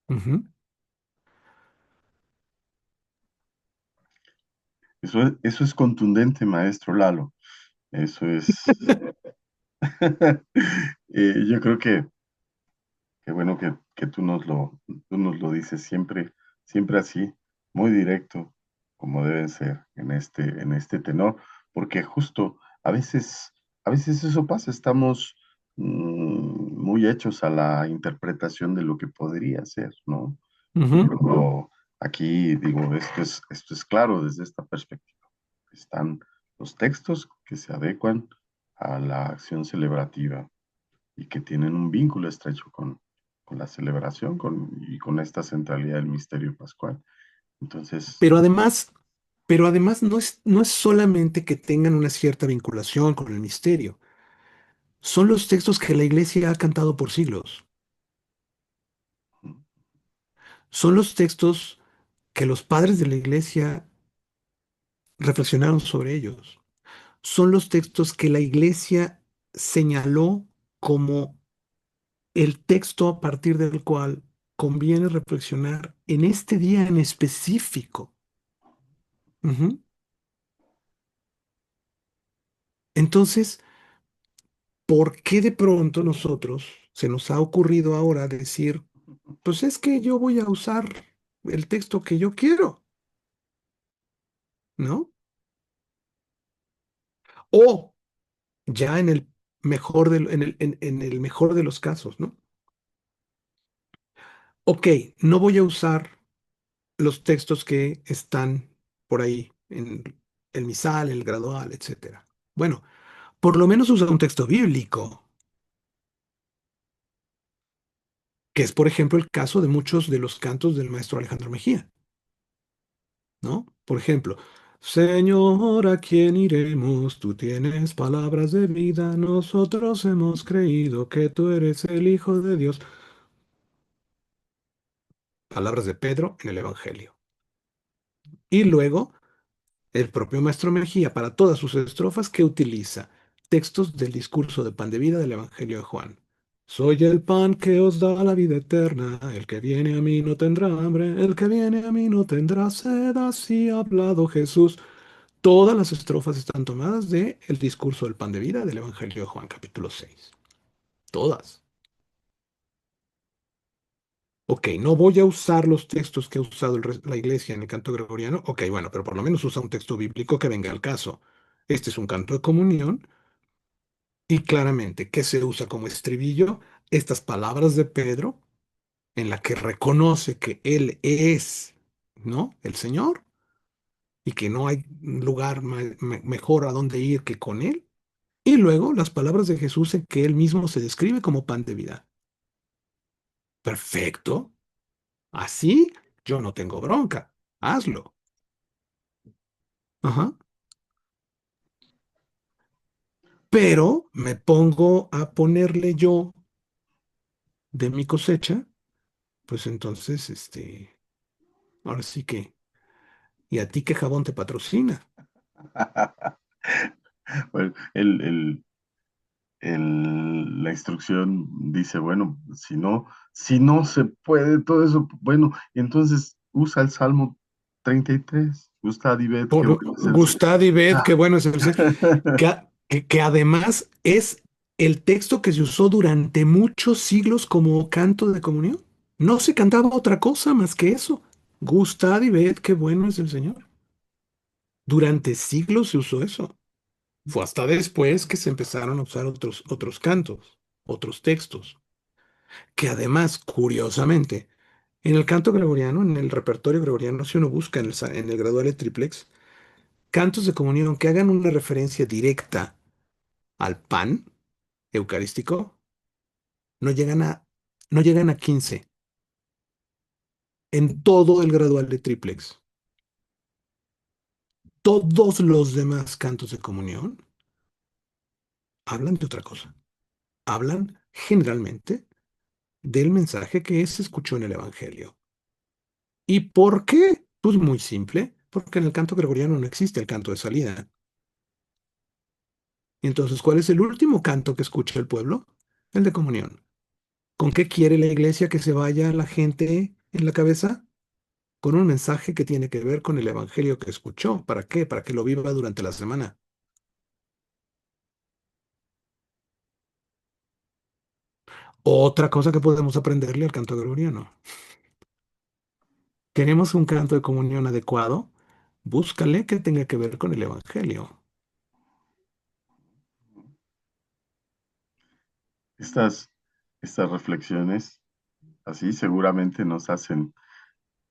Ujú. Eso es contundente, maestro Lalo. Eso es, yo creo que qué bueno que tú nos lo dices siempre, siempre así, muy directo, como deben ser en este tenor, porque justo a veces eso pasa, estamos muy hechos a la interpretación de lo que podría ser, ¿no? Ujú. Pero aquí digo, esto es claro desde esta perspectiva. Están los textos que se adecuan a la acción celebrativa y que tienen un vínculo estrecho con la celebración y con esta centralidad del misterio pascual. Entonces, Pero además, pero además no es solamente que tengan una cierta vinculación con el misterio, son los textos que la iglesia ha cantado por siglos, son los textos que los padres de la iglesia reflexionaron sobre ellos, son los textos que la iglesia señaló como el texto a partir del cual conviene reflexionar en este día en específico. Ujú. Entonces, ¿por qué de pronto nosotros se nos ha ocurrido ahora decir, pues es que yo voy a usar el texto que yo quiero, ¿no? O ya en el mejor de los casos, ¿no? Ok, no voy a usar los textos que están por ahí en el misal, el gradual, etcétera. Bueno, por lo menos usa un texto bíblico, que es, por ejemplo, el caso de muchos de los cantos del maestro Alejandro Mejía, ¿no? Por ejemplo, Señor, ¿a quién iremos? Tú tienes palabras de vida, nosotros hemos creído que tú eres el Hijo de Dios. Palabras de Pedro en el Evangelio. Y luego, el propio maestro Mejía, para todas sus estrofas, que utiliza textos del discurso de pan de vida del Evangelio de Juan. Soy el pan que os da la vida eterna, el que viene a mí no tendrá hambre, el que viene a mí no tendrá sed, así ha hablado Jesús. Todas las estrofas están tomadas del discurso del pan de vida del Evangelio de Juan, capítulo 6. Todas. Ok, no voy a usar los textos que ha usado la iglesia en el canto gregoriano. Ok, bueno, pero por lo menos usa un texto bíblico que venga al caso. Este es un canto de comunión y claramente, ¿qué se usa como estribillo? Estas palabras de Pedro en la que reconoce que Él es, ¿no? El Señor y que no hay lugar mejor a donde ir que con Él. Y luego las palabras de Jesús en que Él mismo se describe como pan de vida. Perfecto. Así yo no tengo bronca. Hazlo. Ajá. Pero me pongo a ponerle yo de mi cosecha, pues entonces, ahora sí que, ¿y a ti qué jabón te patrocina? Bueno, la instrucción dice, bueno, si no se puede todo eso, bueno, entonces usa el Salmo 33. Gustad y ved qué Por bueno es el Señor. Gustad y ved qué Ah. bueno es el Señor, que además es el texto que se usó durante muchos siglos como canto de comunión. No se cantaba otra cosa más que eso. Gustad y ved qué bueno es el Señor. Durante siglos se usó eso. Fue hasta después que se empezaron a usar otros cantos, otros textos, que además, curiosamente, en el canto gregoriano, en el repertorio gregoriano, si uno busca en el gradual triplex, cantos de comunión que hagan una referencia directa al pan eucarístico, no llegan a, no llegan a 15 en todo el gradual de triplex. Todos los demás cantos de comunión hablan de otra cosa. Hablan generalmente del mensaje que se escuchó en el Evangelio. ¿Y por qué? Pues muy simple, porque en el canto gregoriano no existe el canto de salida. Y entonces, ¿cuál es el último canto que escucha el pueblo? El de comunión. ¿Con qué quiere la iglesia que se vaya la gente en la cabeza? Con un mensaje que tiene que ver con el evangelio que escuchó. ¿Para qué? Para que lo viva durante la semana. Otra cosa que podemos aprenderle al canto gregoriano. ¿Queremos un canto de comunión adecuado? Búscale que tenga que ver con el evangelio. Estas, estas reflexiones, así seguramente nos hacen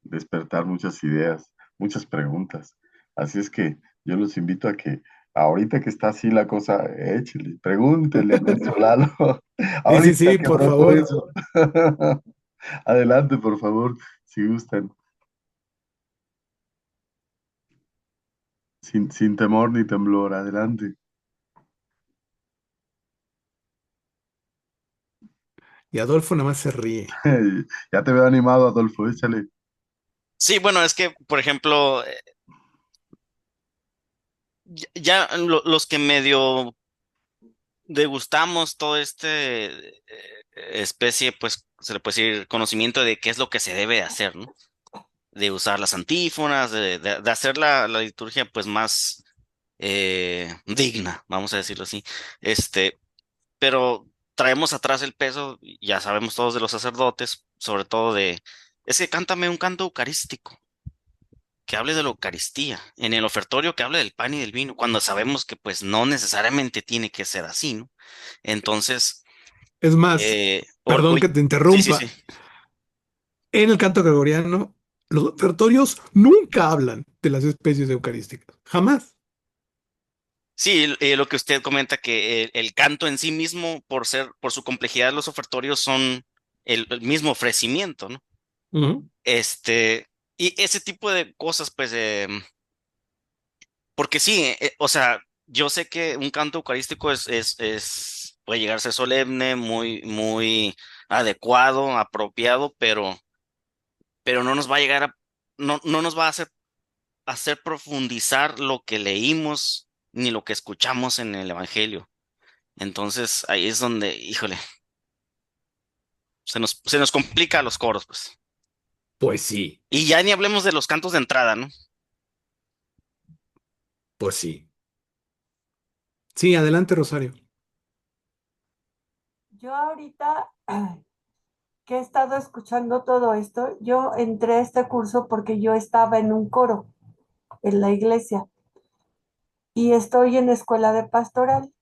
despertar muchas ideas, muchas preguntas. Así es que yo los invito a que ahorita que está así la cosa, échele, pregúntele, maestro Lalo, Sí, sí, ahorita sí, que por brotó favor. eso. Adelante, por favor, si gustan, sin temor ni temblor, adelante. Y Adolfo nada más se ríe. Ya te veo animado, Adolfo, échale. Sí, bueno, es que, por ejemplo, los que medio degustamos todo especie, pues se le puede decir conocimiento de qué es lo que se debe de hacer, ¿no? De usar las antífonas, de hacer la liturgia pues más digna, vamos a decirlo así. Este, pero traemos atrás el peso, ya sabemos todos de los sacerdotes, sobre todo es que cántame un canto eucarístico, que hable de la Eucaristía, en el ofertorio que hable del pan y del vino, cuando sabemos que pues no necesariamente tiene que ser así, ¿no? Entonces, Es más, perdón que oye, te sí, sí, sí. interrumpa. En el canto gregoriano, los ofertorios nunca hablan de las especies eucarísticas. Jamás. Sí, lo que usted comenta que el canto en sí mismo, por su complejidad, los ofertorios son el mismo ofrecimiento, ¿no? Ujú. Este, y ese tipo de cosas, pues, porque sí, o sea, yo sé que un canto eucarístico puede llegar a ser solemne, muy adecuado, apropiado, pero no nos va a llegar no nos va a hacer profundizar lo que leímos ni lo que escuchamos en el Evangelio. Entonces ahí es donde, híjole, se nos complica los coros, pues. Pues sí, Y ya ni hablemos de los cantos de entrada, ¿no? pues sí. Sí, adelante, Rosario. Yo ahorita que he estado escuchando todo esto, yo entré a este curso porque yo estaba en un coro en la iglesia y estoy en escuela de pastoral.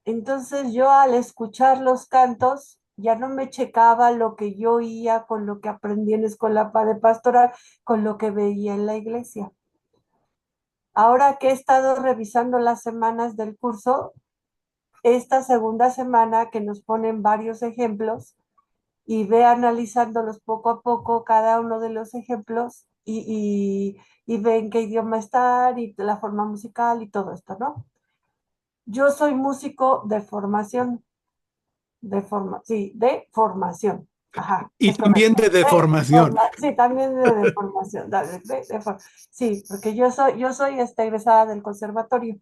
Entonces yo al escuchar los cantos ya no me checaba lo que yo oía con lo que aprendí en escuela de pastoral, con lo que veía en la iglesia. Ahora que he estado revisando las semanas del curso, esta segunda semana que nos ponen varios ejemplos, y ve analizándolos poco a poco cada uno de los ejemplos y ve en qué idioma están y la forma musical y todo esto, ¿no? Yo soy músico de formación. Ajá, Y es también correcto. de deformación. Sí, también de deformación. Dale, sí, porque yo soy egresada del conservatorio.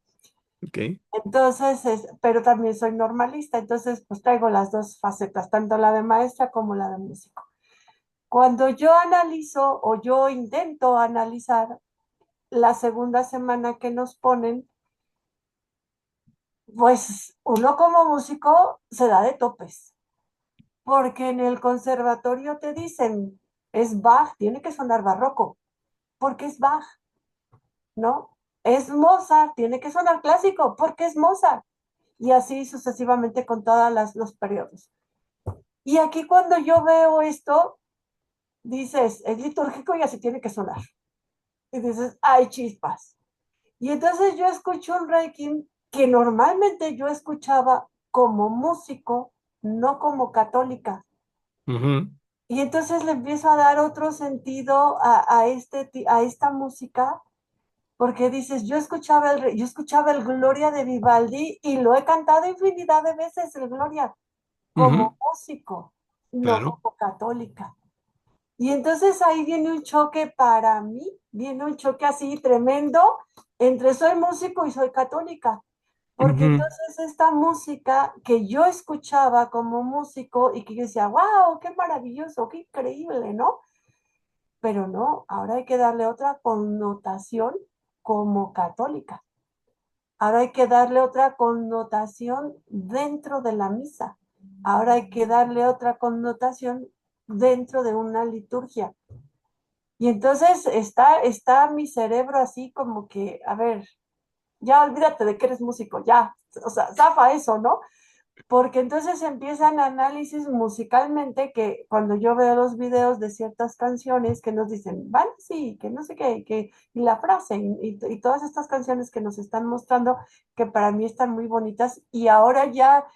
Ok. Entonces, pero también soy normalista, entonces pues traigo las dos facetas, tanto la de maestra como la de músico. Cuando yo analizo o yo intento analizar la segunda semana que nos ponen, pues uno como músico se da de topes, porque en el conservatorio te dicen, es Bach, tiene que sonar barroco, porque es Bach, ¿no? Es Mozart, tiene que sonar clásico, porque es Mozart. Y así sucesivamente con todos los periodos. Y aquí cuando yo veo esto, dices, es litúrgico y así tiene que sonar. Y dices, hay chispas. Y entonces yo escucho un Requiem que normalmente yo escuchaba como músico, no como católica. Ujú. Y entonces le empiezo a dar otro sentido a esta música, porque dices, yo escuchaba el Gloria de Vivaldi y lo he cantado infinidad de veces, el Gloria, Ujú. como músico, no Claro. como católica. Y entonces ahí viene un choque para mí, viene un choque así tremendo entre soy músico y soy católica, porque Ujú. entonces esta música que yo escuchaba como músico y que yo decía, wow, qué maravilloso, qué increíble, ¿no? Pero no, ahora hay que darle otra connotación como católica. Ahora hay que darle otra connotación dentro de la misa. Ahora hay que darle otra connotación dentro de una liturgia. Y entonces está mi cerebro así como que, a ver, ya olvídate de que eres músico, ya, o sea, zafa eso, ¿no? Porque entonces empiezan análisis musicalmente que cuando yo veo los videos de ciertas canciones que nos dicen, van sí, que no sé qué, y la frase, y todas estas canciones que nos están mostrando, que para mí están muy bonitas, y ahora ya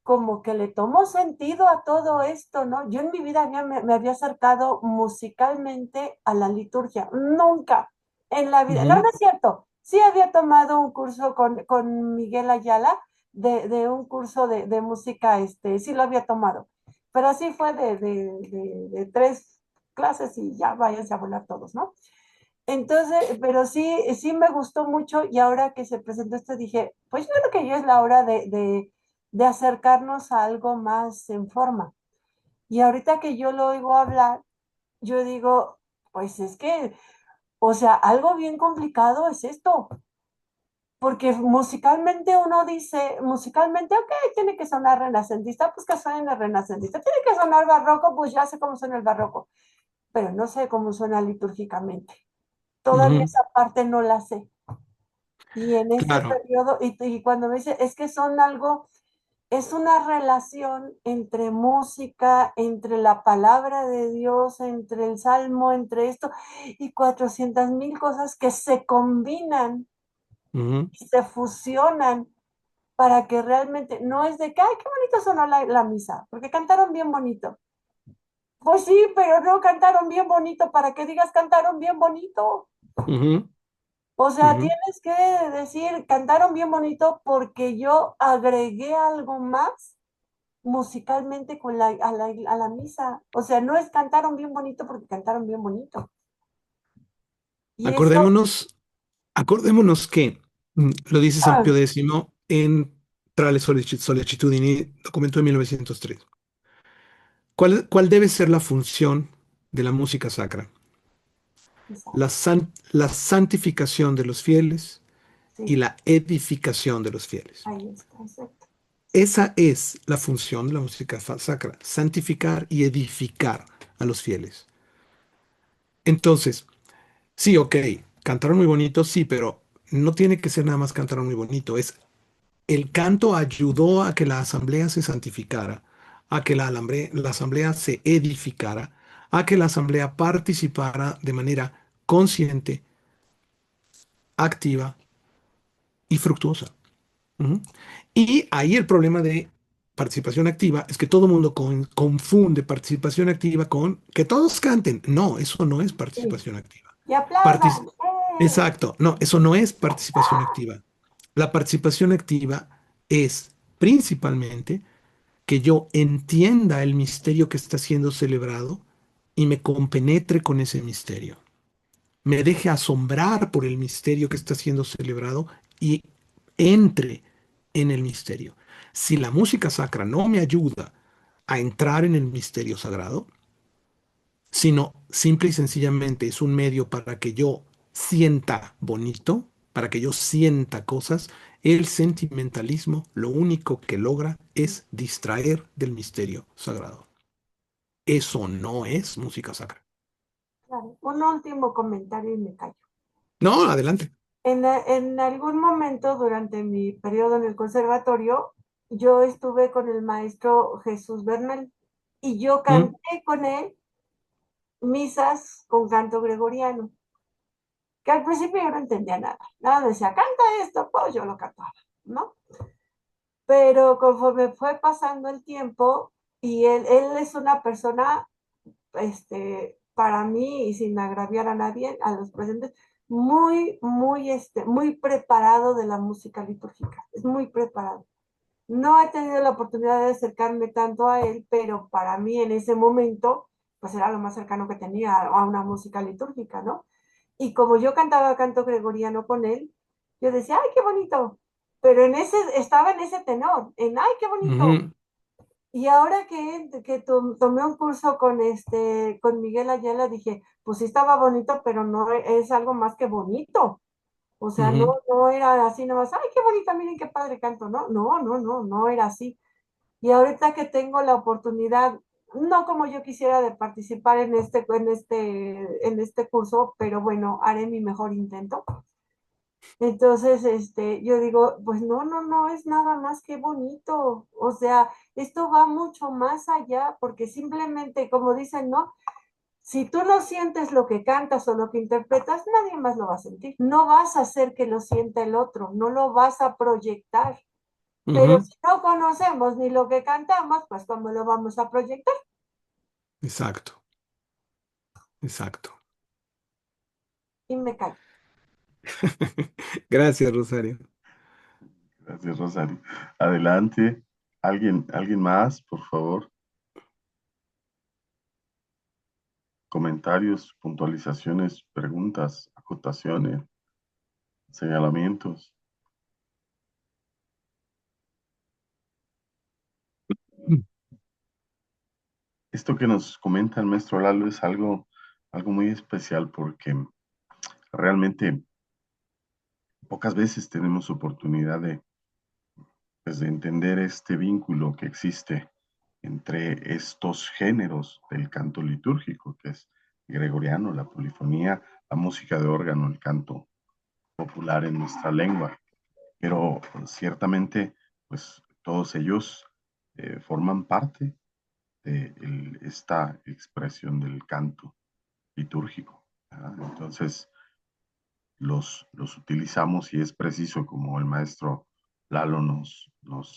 como que le tomó sentido a todo esto, ¿no? Yo en mi vida me había acercado musicalmente a la liturgia, nunca en la vida, no, Ujú. no es cierto, sí había tomado un curso con Miguel Ayala de un curso de música, sí lo había tomado, pero así fue de 3 clases y ya váyanse a volar todos, ¿no? Entonces, pero sí me gustó mucho y ahora que se presentó esto dije, pues yo creo que ya es la hora de acercarnos a algo más en forma. Y ahorita que yo lo oigo hablar, yo digo, pues es que, o sea, algo bien complicado es esto, porque musicalmente uno dice, musicalmente, ok, tiene que sonar renacentista, pues que suene renacentista, tiene que sonar barroco, pues ya sé cómo suena el barroco, pero no sé cómo suena litúrgicamente. Todavía Ujú. esa parte no la sé. Y en este Claro. periodo, y cuando me dice, es que son algo, es una relación entre música, entre la palabra de Dios, entre el salmo, entre esto, y 400,000 cosas que se combinan Ujú, y se fusionan para que realmente, no es de que, ay, qué bonito sonó la misa, porque cantaron bien bonito. Pues sí, pero no cantaron bien bonito para que digas cantaron bien bonito. ujú, O sea, ujú. tienes que decir cantaron bien bonito porque yo agregué algo más musicalmente con a la misa. O sea, no es cantaron bien bonito porque cantaron bien bonito. Y eso, Acordémonos, acordémonos que lo dice San Pío ah, X en Tra le Sollecitudini, documento de 1903. ¿Cuál debe ser la función de la música sacra? exacto, La santificación de los fieles y sí, la edificación de los fieles. ahí está, exacto. Esa es la función de la música sacra, santificar y edificar a los fieles. Entonces, sí, ok, cantaron muy bonito, sí, pero no tiene que ser nada más cantaron muy bonito, es el canto ayudó a que la asamblea se santificara, a que la asamblea se edificara, a que la asamblea participara de manera consciente, activa y fructuosa. Ujú. Y ahí el problema de participación activa es que todo el mundo confunde participación activa con que todos canten. No, eso no es Sí. participación activa. Y aplaudan. ¡Eh! Exacto, no, eso no es participación activa. La participación activa es principalmente que yo entienda el misterio que está siendo celebrado y me compenetre con ese misterio. Me deje asombrar por el misterio que está siendo celebrado y entre en el misterio. Si la música sacra no me ayuda a entrar en el misterio sagrado, sino simple y sencillamente es un medio para que yo sienta bonito, para que yo sienta cosas, el sentimentalismo lo único que logra es distraer del misterio sagrado. Eso no es música sacra. Claro. Un último comentario y me callo. No, adelante. En algún momento durante mi periodo en el conservatorio, yo estuve con el maestro Jesús Bernal y yo Mm, canté con él misas con canto gregoriano, que al principio yo no entendía nada. Nada, decía, canta esto, pues yo lo cantaba, ¿no? Pero conforme fue pasando el tiempo, y él es una persona, para mí, y sin agraviar a nadie, a los presentes, muy preparado de la música litúrgica, es muy preparado. No he tenido la oportunidad de acercarme tanto a él, pero para mí en ese momento, pues era lo más cercano que tenía a una música litúrgica, ¿no? Y como yo cantaba canto gregoriano con él, yo decía, ay, qué bonito, pero estaba en ese tenor, en, ay, qué bonito. ujú, Y ahora que tomé un curso con Miguel Ayala, dije, pues sí estaba bonito, pero no es algo más que bonito. O sea, no, ujú. no era así nomás, ay, qué bonita, miren qué padre canto. No, no, no, no, no era así. Y ahorita que tengo la oportunidad, no como yo quisiera de participar en este curso, pero bueno, haré mi mejor intento. Entonces, yo digo, pues no, no, no es nada más que bonito. O sea, esto va mucho más allá, porque simplemente, como dicen, ¿no? Si tú no sientes lo que cantas o lo que interpretas, nadie más lo va a sentir. No vas a hacer que lo sienta el otro, no lo vas a proyectar. Pero Ujú. si no conocemos ni lo que cantamos, pues ¿cómo lo vamos a proyectar? Exacto, exacto. Y me callo. Gracias, Rosario. Gracias, Rosario. Adelante. ¿Alguien más, por favor? Comentarios, puntualizaciones, preguntas, acotaciones, señalamientos. Esto que nos comenta el maestro Lalo es algo muy especial porque realmente pocas veces tenemos oportunidad pues, de entender este vínculo que existe entre estos géneros del canto litúrgico, que es gregoriano, la polifonía, la música de órgano, el canto popular en nuestra lengua. Pero ciertamente, pues todos ellos forman parte de esta expresión del canto litúrgico. ¿Verdad? Entonces, los utilizamos y es preciso, como el maestro Lalo nos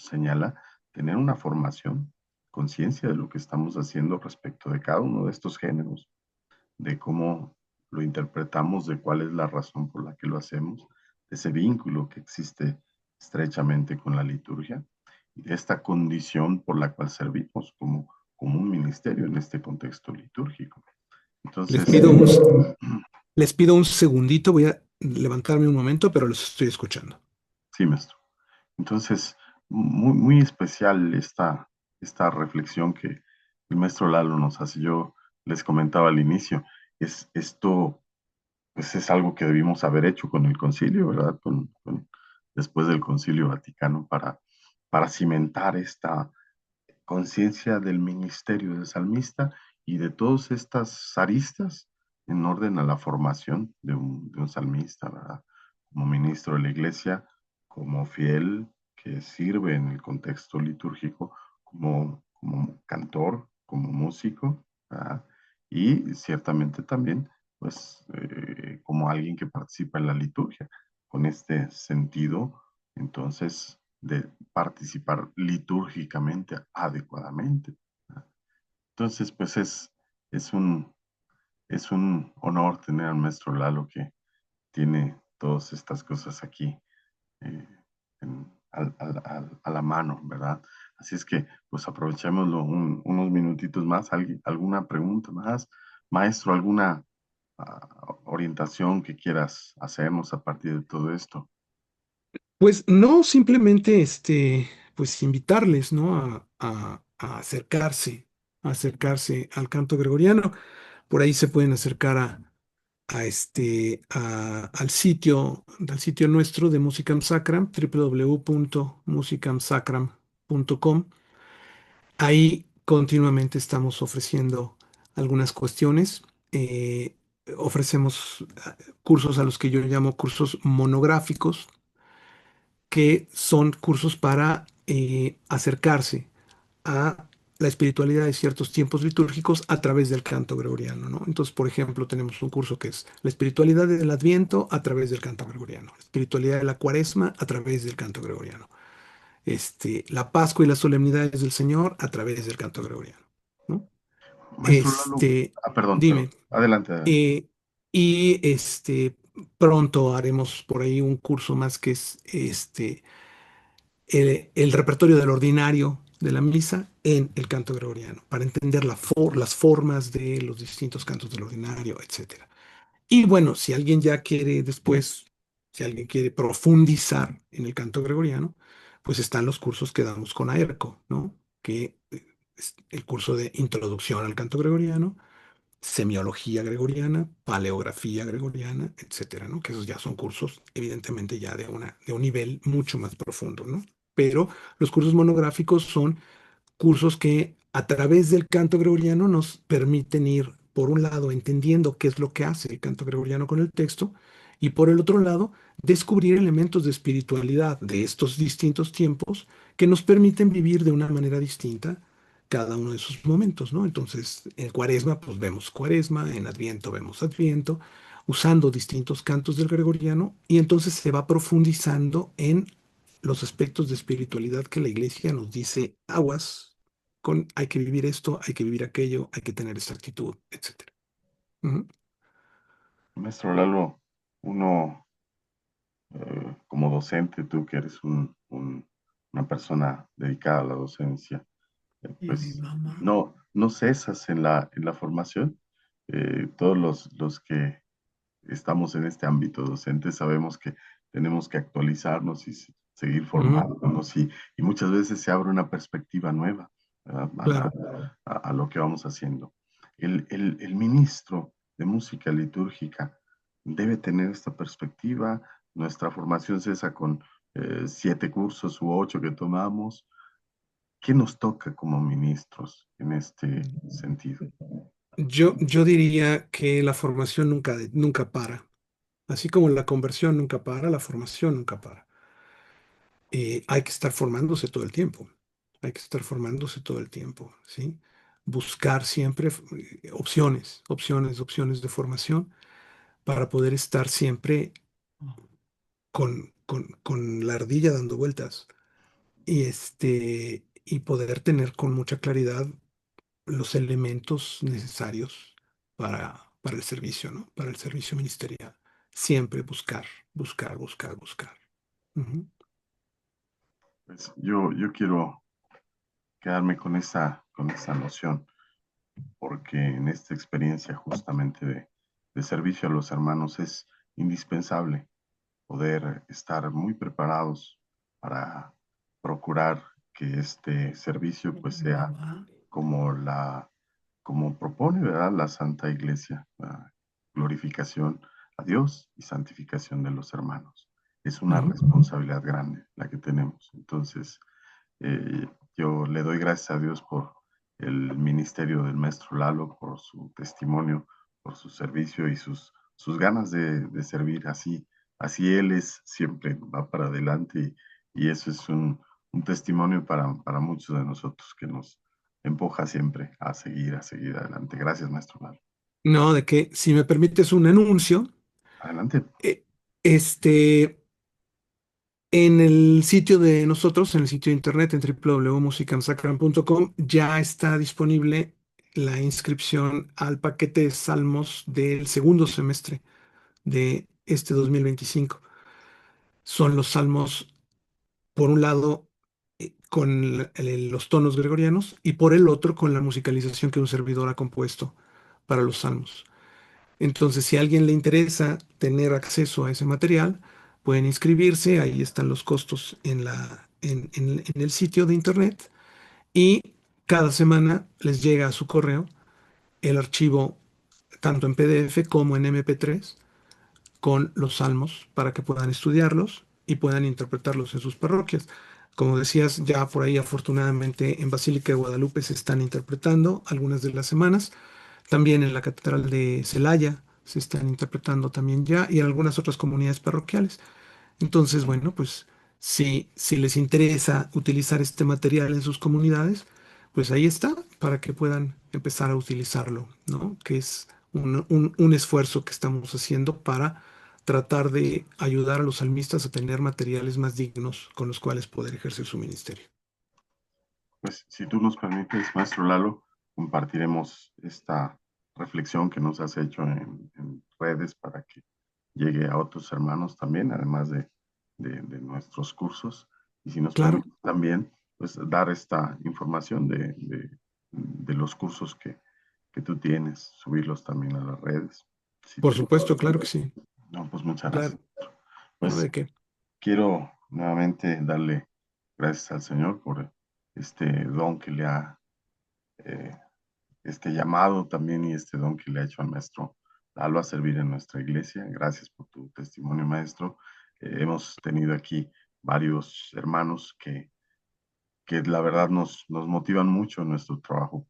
señala, tener una formación, conciencia de lo que estamos haciendo respecto de cada uno de estos géneros, de cómo lo interpretamos, de cuál es la razón por la que lo hacemos, de ese vínculo que existe estrechamente con la liturgia y de esta condición por la cual servimos como un ministerio en este contexto litúrgico. Les Entonces, pido les pido un segundito, voy a levantarme un momento, pero los estoy escuchando. sí, maestro. Entonces, muy especial esta reflexión que el maestro Lalo nos hace. Yo les comentaba al inicio, esto pues es algo que debimos haber hecho con el concilio, ¿verdad? Después del concilio Vaticano para cimentar esta conciencia del ministerio del salmista y de todas estas aristas en orden a la formación de un salmista, ¿verdad? Como ministro de la iglesia, como fiel que sirve en el contexto litúrgico, como cantor, como músico, ¿verdad? Y ciertamente también, pues, como alguien que participa en la liturgia, con este sentido, entonces, de participar litúrgicamente adecuadamente. Entonces, pues es un, es un honor tener al maestro Lalo que tiene todas estas cosas aquí eh, a la mano, ¿verdad? Así es que, pues aprovechémoslo unos minutitos más. ¿Alguna pregunta más? Maestro, ¿alguna orientación que quieras hacernos a partir de todo esto? Pues no, simplemente pues invitarles, ¿no? A a acercarse al canto gregoriano. Por ahí se pueden acercar al sitio nuestro de Musicam Sacram, www.musicamsacram.com. Ahí continuamente estamos ofreciendo algunas cuestiones. Ofrecemos cursos a los que yo llamo cursos monográficos, que son cursos para acercarse a la espiritualidad de ciertos tiempos litúrgicos a través del canto gregoriano, ¿no? Entonces, por ejemplo, tenemos un curso que es la espiritualidad del Adviento a través del canto gregoriano, la espiritualidad de la Cuaresma a través del canto gregoriano, la Pascua y las solemnidades del Señor a través del canto gregoriano, ¿no? Maestro Lalo, perdón, Dime, adelante, adelante. eh, y pronto haremos por ahí un curso más que es el repertorio del ordinario de la misa en el canto gregoriano, para entender las formas de los distintos cantos del ordinario, etcétera. Y bueno, si alguien ya quiere después, si alguien quiere profundizar en el canto gregoriano, pues están los cursos que damos con AERCO, ¿no? Que es el curso de introducción al canto gregoriano, semiología gregoriana, paleografía gregoriana, etcétera, ¿no? Que esos ya son cursos, evidentemente, ya de un nivel mucho más profundo, ¿no? Pero los cursos monográficos son cursos que a través del canto gregoriano nos permiten ir, por un lado, entendiendo qué es lo que hace el canto gregoriano con el texto, y por el otro lado, descubrir elementos de espiritualidad de estos distintos tiempos que nos permiten vivir de una manera distinta cada uno de esos momentos, ¿no? Entonces, en Cuaresma, pues vemos Cuaresma, en Adviento vemos Adviento, usando distintos cantos del gregoriano, y entonces se va profundizando en los aspectos de espiritualidad que la iglesia nos dice aguas con hay que vivir esto, hay que vivir aquello, hay que tener esta actitud, etcétera. Ujú. Maestro Lalo, uno como docente, tú que eres una persona dedicada a la docencia, pues no cesas en la formación. Todos los que estamos en este ámbito docente sabemos que tenemos que actualizarnos y seguir Ujú. formándonos y muchas veces se abre una perspectiva nueva, ¿verdad? Claro. A lo que vamos haciendo. El ministro de música litúrgica debe tener esta perspectiva. Nuestra formación cesa con 7 cursos u 8 que tomamos. ¿Qué nos toca como ministros en este sentido? Yo diría que la formación nunca para. Así como la conversión nunca para, la formación nunca para. Hay que estar formándose todo el tiempo. Hay que estar formándose todo el tiempo, ¿sí? Buscar siempre opciones de formación para poder estar siempre con la ardilla dando vueltas y poder tener con mucha claridad los elementos necesarios para el servicio, ¿no? Para el servicio ministerial. Siempre buscar, buscar, buscar, buscar. Ujú. Pues yo quiero quedarme con esa noción, porque en esta experiencia justamente de servicio a los hermanos es indispensable poder estar muy preparados para procurar que este servicio pues sea como como propone, ¿verdad? La Santa Iglesia, la glorificación a Dios y santificación de los hermanos. Es una Ujú. responsabilidad grande la que tenemos. Entonces, yo le doy gracias a Dios por el ministerio del maestro Lalo, por su testimonio, por su servicio y sus ganas de servir. Así él es, siempre va para adelante y eso es un testimonio para muchos de nosotros que nos empuja siempre a seguir adelante. Gracias, maestro Lalo. No, de que si me permites un anuncio, Adelante. eh, este, en el sitio de nosotros, en el sitio de internet, en www.musicamsacram.com, ya está disponible la inscripción al paquete de salmos del segundo semestre de este 2025. Son los salmos, por un lado, con los tonos gregorianos y por el otro con la musicalización que un servidor ha compuesto para los salmos. Entonces, si a alguien le interesa tener acceso a ese material, pueden inscribirse, ahí están los costos en el sitio de internet y cada semana les llega a su correo el archivo tanto en PDF como en MP3 con los salmos para que puedan estudiarlos y puedan interpretarlos en sus parroquias. Como decías, ya por ahí afortunadamente en Basílica de Guadalupe se están interpretando algunas de las semanas. También en la Catedral de Celaya se están interpretando también ya y en algunas otras comunidades parroquiales. Entonces, bueno, pues si les interesa utilizar este material en sus comunidades, pues ahí está para que puedan empezar a utilizarlo, ¿no? Que es un esfuerzo que estamos haciendo para tratar de ayudar a los salmistas a tener materiales más dignos con los cuales poder ejercer su ministerio. Pues si tú nos permites, maestro Lalo, compartiremos esta reflexión que nos has hecho en redes para que llegue a otros hermanos también, además de nuestros cursos. Y si nos Claro, permite también, pues dar esta información de los cursos que tú tienes, subirlos también a las redes. Si por tú, supuesto, claro que sí. no, pues muchas Claro, gracias. ¿no? Pues ¿De qué? quiero nuevamente darle gracias al Señor por este don que le ha eh, este llamado también y este don que le ha hecho al maestro Lalo a servir en nuestra iglesia. Gracias por tu testimonio, maestro. Hemos tenido aquí varios hermanos que la verdad nos motivan mucho en nuestro trabajo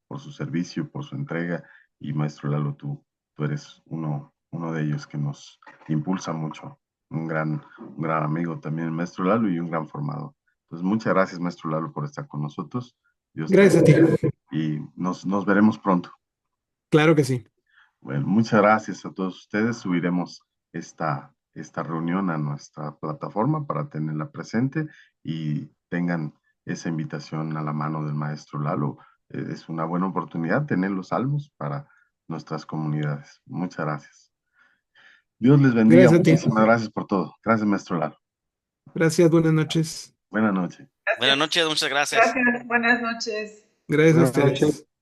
por su servicio, por su entrega. Y maestro Lalo, tú eres uno de ellos que nos impulsa mucho. Un gran amigo también, el maestro Lalo, y un gran formador. Entonces, muchas gracias, maestro Lalo, por estar con nosotros. Dios te Gracias a ti. y nos veremos pronto. Claro que sí. Bueno, muchas gracias a todos ustedes. Subiremos esta reunión a nuestra plataforma para tenerla presente y tengan esa invitación a la mano del maestro Lalo. Es una buena oportunidad tener los salmos para nuestras comunidades. Muchas gracias. Dios les bendiga. Gracias a ti. Muchísimas gracias por todo. Gracias, maestro Lalo. Gracias, buenas noches. Buenas noches. Buenas Gracias. noches, muchas gracias. Gracias. Buenas noches. Gracias a Buenas noches. ustedes.